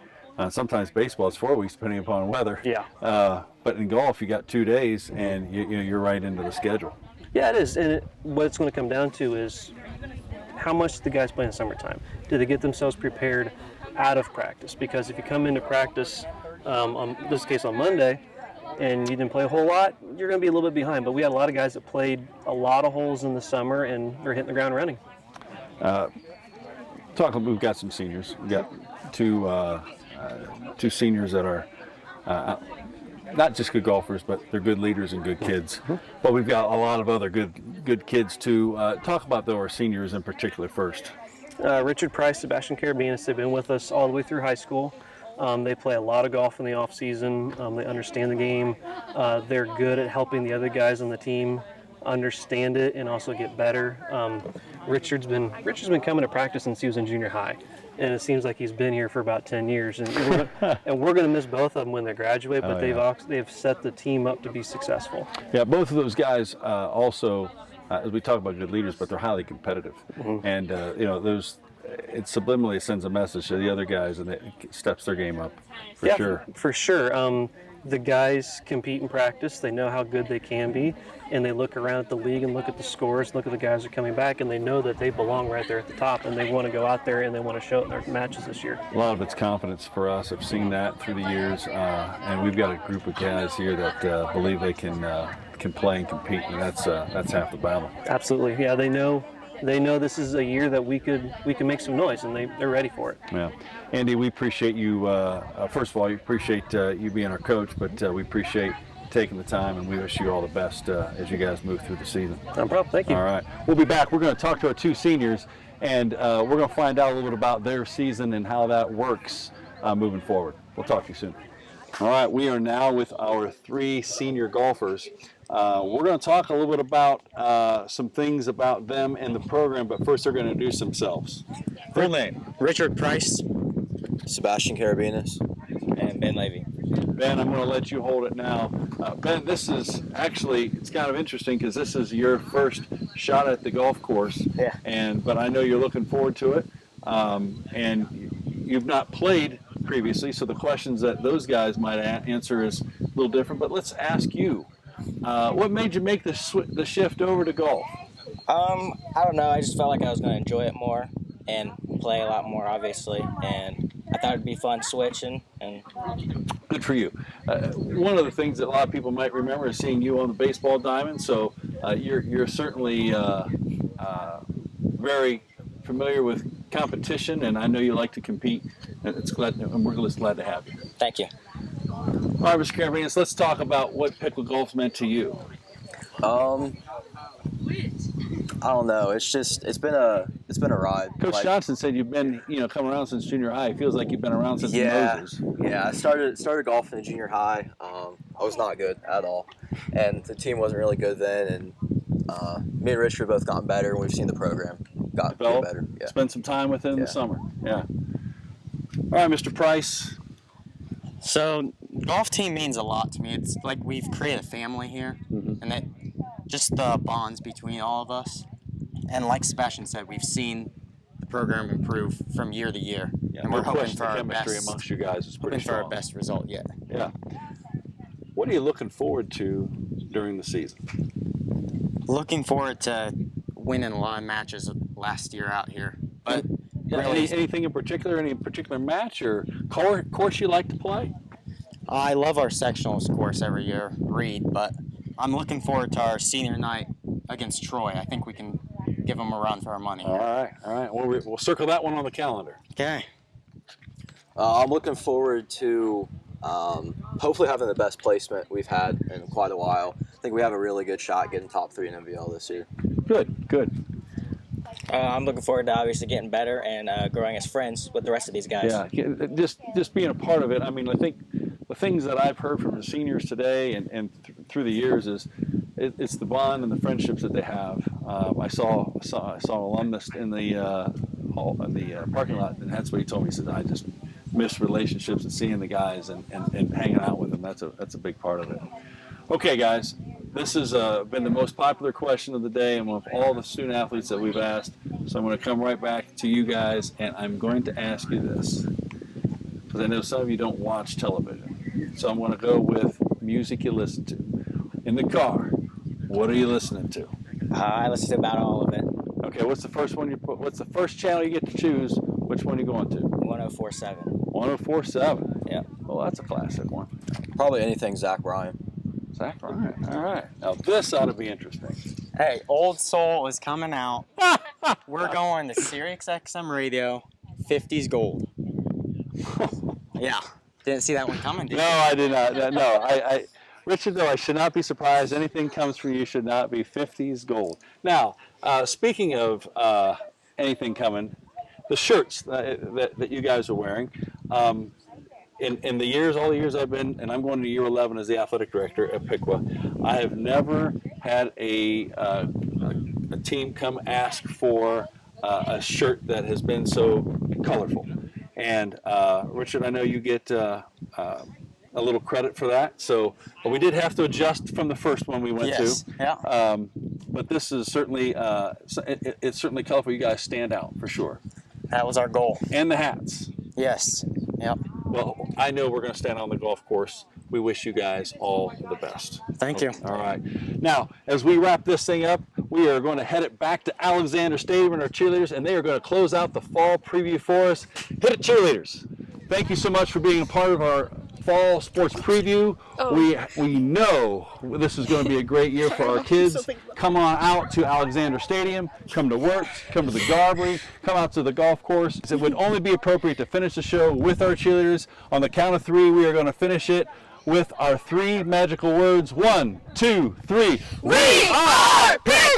S1: Sometimes baseball is 4 weeks depending upon weather.
S5: Yeah.
S1: But in golf you got 2 days and you're right into the schedule.
S5: Yeah, it is. And what it's going to come down to is how much the guys play in the summertime. Do they get themselves prepared out of practice? Because if you come into practice, on this case on Monday, and you didn't play a whole lot, you're going to be a little bit behind. But we had a lot of guys that played a lot of holes in the summer, and they're hitting the ground running.
S1: We've got some seniors. We've got two seniors that are not just good golfers, but they're good leaders and good kids. But we've got a lot of other good kids too. Talk about our seniors in particular first.
S5: Richard Price, Sebastian Carabinas, they've been with us all the way through high school. They play a lot of golf in the off season. They understand the game. They're good at helping the other guys on the team understand it and also get better. Richard's been coming to practice since he was in junior high, and it seems like he's been here for about 10 years. And we're going to miss both of them when they graduate, but they've set the team up to be successful.
S1: Yeah, both of those guys also, as we talk about good leaders, but they're highly competitive, and it subliminally sends a message to the other guys, and it steps their game up for sure.
S5: For sure. The guys compete in practice. They know how good they can be, and they look around at the league and look at the scores, look at the guys who are coming back, and they know that they belong right there at the top, and they want to go out there and they want to show it in their matches this year.
S1: A lot of it's confidence for us. I've seen that through the years, and we've got a group of guys here that believe they can play and compete, and that's half the battle.
S5: Absolutely. Yeah, they know this is a year that we can make some noise, and they're ready for it.
S1: Yeah, Andy, we appreciate you. First of all, we appreciate you being our coach, but we appreciate taking the time, and we wish you all the best as you guys move through the season.
S5: No problem. Thank you.
S1: All right, we'll be back. We're going to talk to our two seniors, and we're going to find out a little bit about their season and how that works moving forward. We'll talk to you soon. All right, we are now with our three senior golfers. We're going to talk a little bit about some things about them and the program, but first they're going to introduce themselves.
S12: Full name: Richard Price,
S22: Sebastian Carabinas,
S12: and Ben Levy.
S1: Ben, I'm going to let you hold it now. Ben, this is actually, it's kind of interesting because this is your first shot at the golf course.
S12: Yeah.
S1: But I know you're looking forward to it. And you've not played previously, so the questions that those guys might answer is a little different. But let's ask you, what made you make the shift over to golf?
S12: I don't know. I just felt like I was going to enjoy it more and play a lot more, obviously. And I thought it'd be fun switching. And
S1: good for you. One of the things that a lot of people might remember is seeing you on the baseball diamond. So you're certainly very familiar with competition, and I know you like to compete. And we're just glad to have you.
S12: Thank you.
S1: All right, Mr. Carabinas, let's talk about what Piqua golf's meant to you.
S22: I don't know. It's been a ride.
S1: Coach Johnson said you've been coming around since junior high. It feels like you've been around since Moses.
S22: Yeah. I started golfing in junior high. I was not good at all, and the team wasn't really good then. And me and Richard both gotten better, and we've seen the program get better. Yeah.
S1: Spend some time with it in the summer. Yeah. All right, Mr. Price.
S14: So golf team means a lot to me. It's like we've created a family here, and that just the bonds between all of us. And like Sebastian said, we've seen the program improve from year to year, and we're hoping for our
S1: chemistry
S14: best.
S1: Amongst you guys is pretty strong.
S14: For our best result yet.
S1: Yeah. What are you looking forward to during the season?
S14: Looking forward to winning a lot of matches last year out here. But
S1: really, anything in particular? Any particular match or course you like to play?
S14: I love our sectionals course every year, Reed, but I'm looking forward to our senior night against Troy. I think we can give them a run for our money.
S1: All right. Well, we'll circle that one on the calendar.
S14: Okay.
S22: I'm looking forward to hopefully having the best placement we've had in quite a while. I think we have a really good shot getting top 3 in MVL this year.
S1: Good.
S12: I'm looking forward to obviously getting better and growing as friends with the rest of these guys.
S1: Yeah, just being a part of it. I mean, I think the things that I've heard from the seniors today and through the years is it's the bond and the friendships that they have. I saw an alumnus in the parking lot, and that's what he told me. He said, I just miss relationships and seeing the guys and hanging out with them. That's a big part of it. Okay, guys, this has been the most popular question of the day among all the student athletes that we've asked. So I'm going to come right back to you guys, and I'm going to ask you this, because I know some of you don't watch television. So I'm going to go with music you listen to. In the car, what are you listening to?
S12: I listen to about all of it.
S1: Okay, what's the first one you put? What's the first channel you get to choose? Which one are you going to?
S12: 104.7.
S1: 104.7.
S12: Yeah.
S1: Well, that's a classic one.
S22: Probably anything Zach Bryan.
S1: Zach Bryan. All right. Now this ought to be interesting.
S14: Hey, Old Soul is coming out. We're going to Sirius XM Radio, 50s Gold. Yeah. Didn't see that one coming, did you?
S1: No, I did not. No, Richard, though, I should not be surprised. Anything comes from you should not be 50s Gold. Now, speaking of anything coming, the shirts that you guys are wearing. In the years, all the years I've been, and I'm going to year 11 as the athletic director at Piqua, I have never had a team come ask for a shirt that has been so colorful. And Richard, I know you get a little credit for that. So we did have to adjust from the first one we went
S14: Yes.
S1: to.
S14: Yeah.
S1: But this is certainly it's certainly colorful. You guys stand out for sure.
S14: That was our goal.
S1: And the hats.
S14: Yes. Yep.
S1: Well, I know we're going to stand on the golf course. We wish you guys all the best.
S14: Thank you.
S1: All right. Now, as we wrap this thing up, we are going to head it back to Alexander Stadium and our cheerleaders, and they are going to close out the fall preview for us. Hit it, cheerleaders. Thank you so much for being a part of our fall sports preview. We know this is going to be a great year for our kids. Come on out to Alexander Stadium, come to work, come to the Garvery, come out to the golf course. It would only be appropriate to finish the show with our cheerleaders. On the count of 3, we are going to finish it with our 3 magical words. 1, 2, 3. We are Piqua!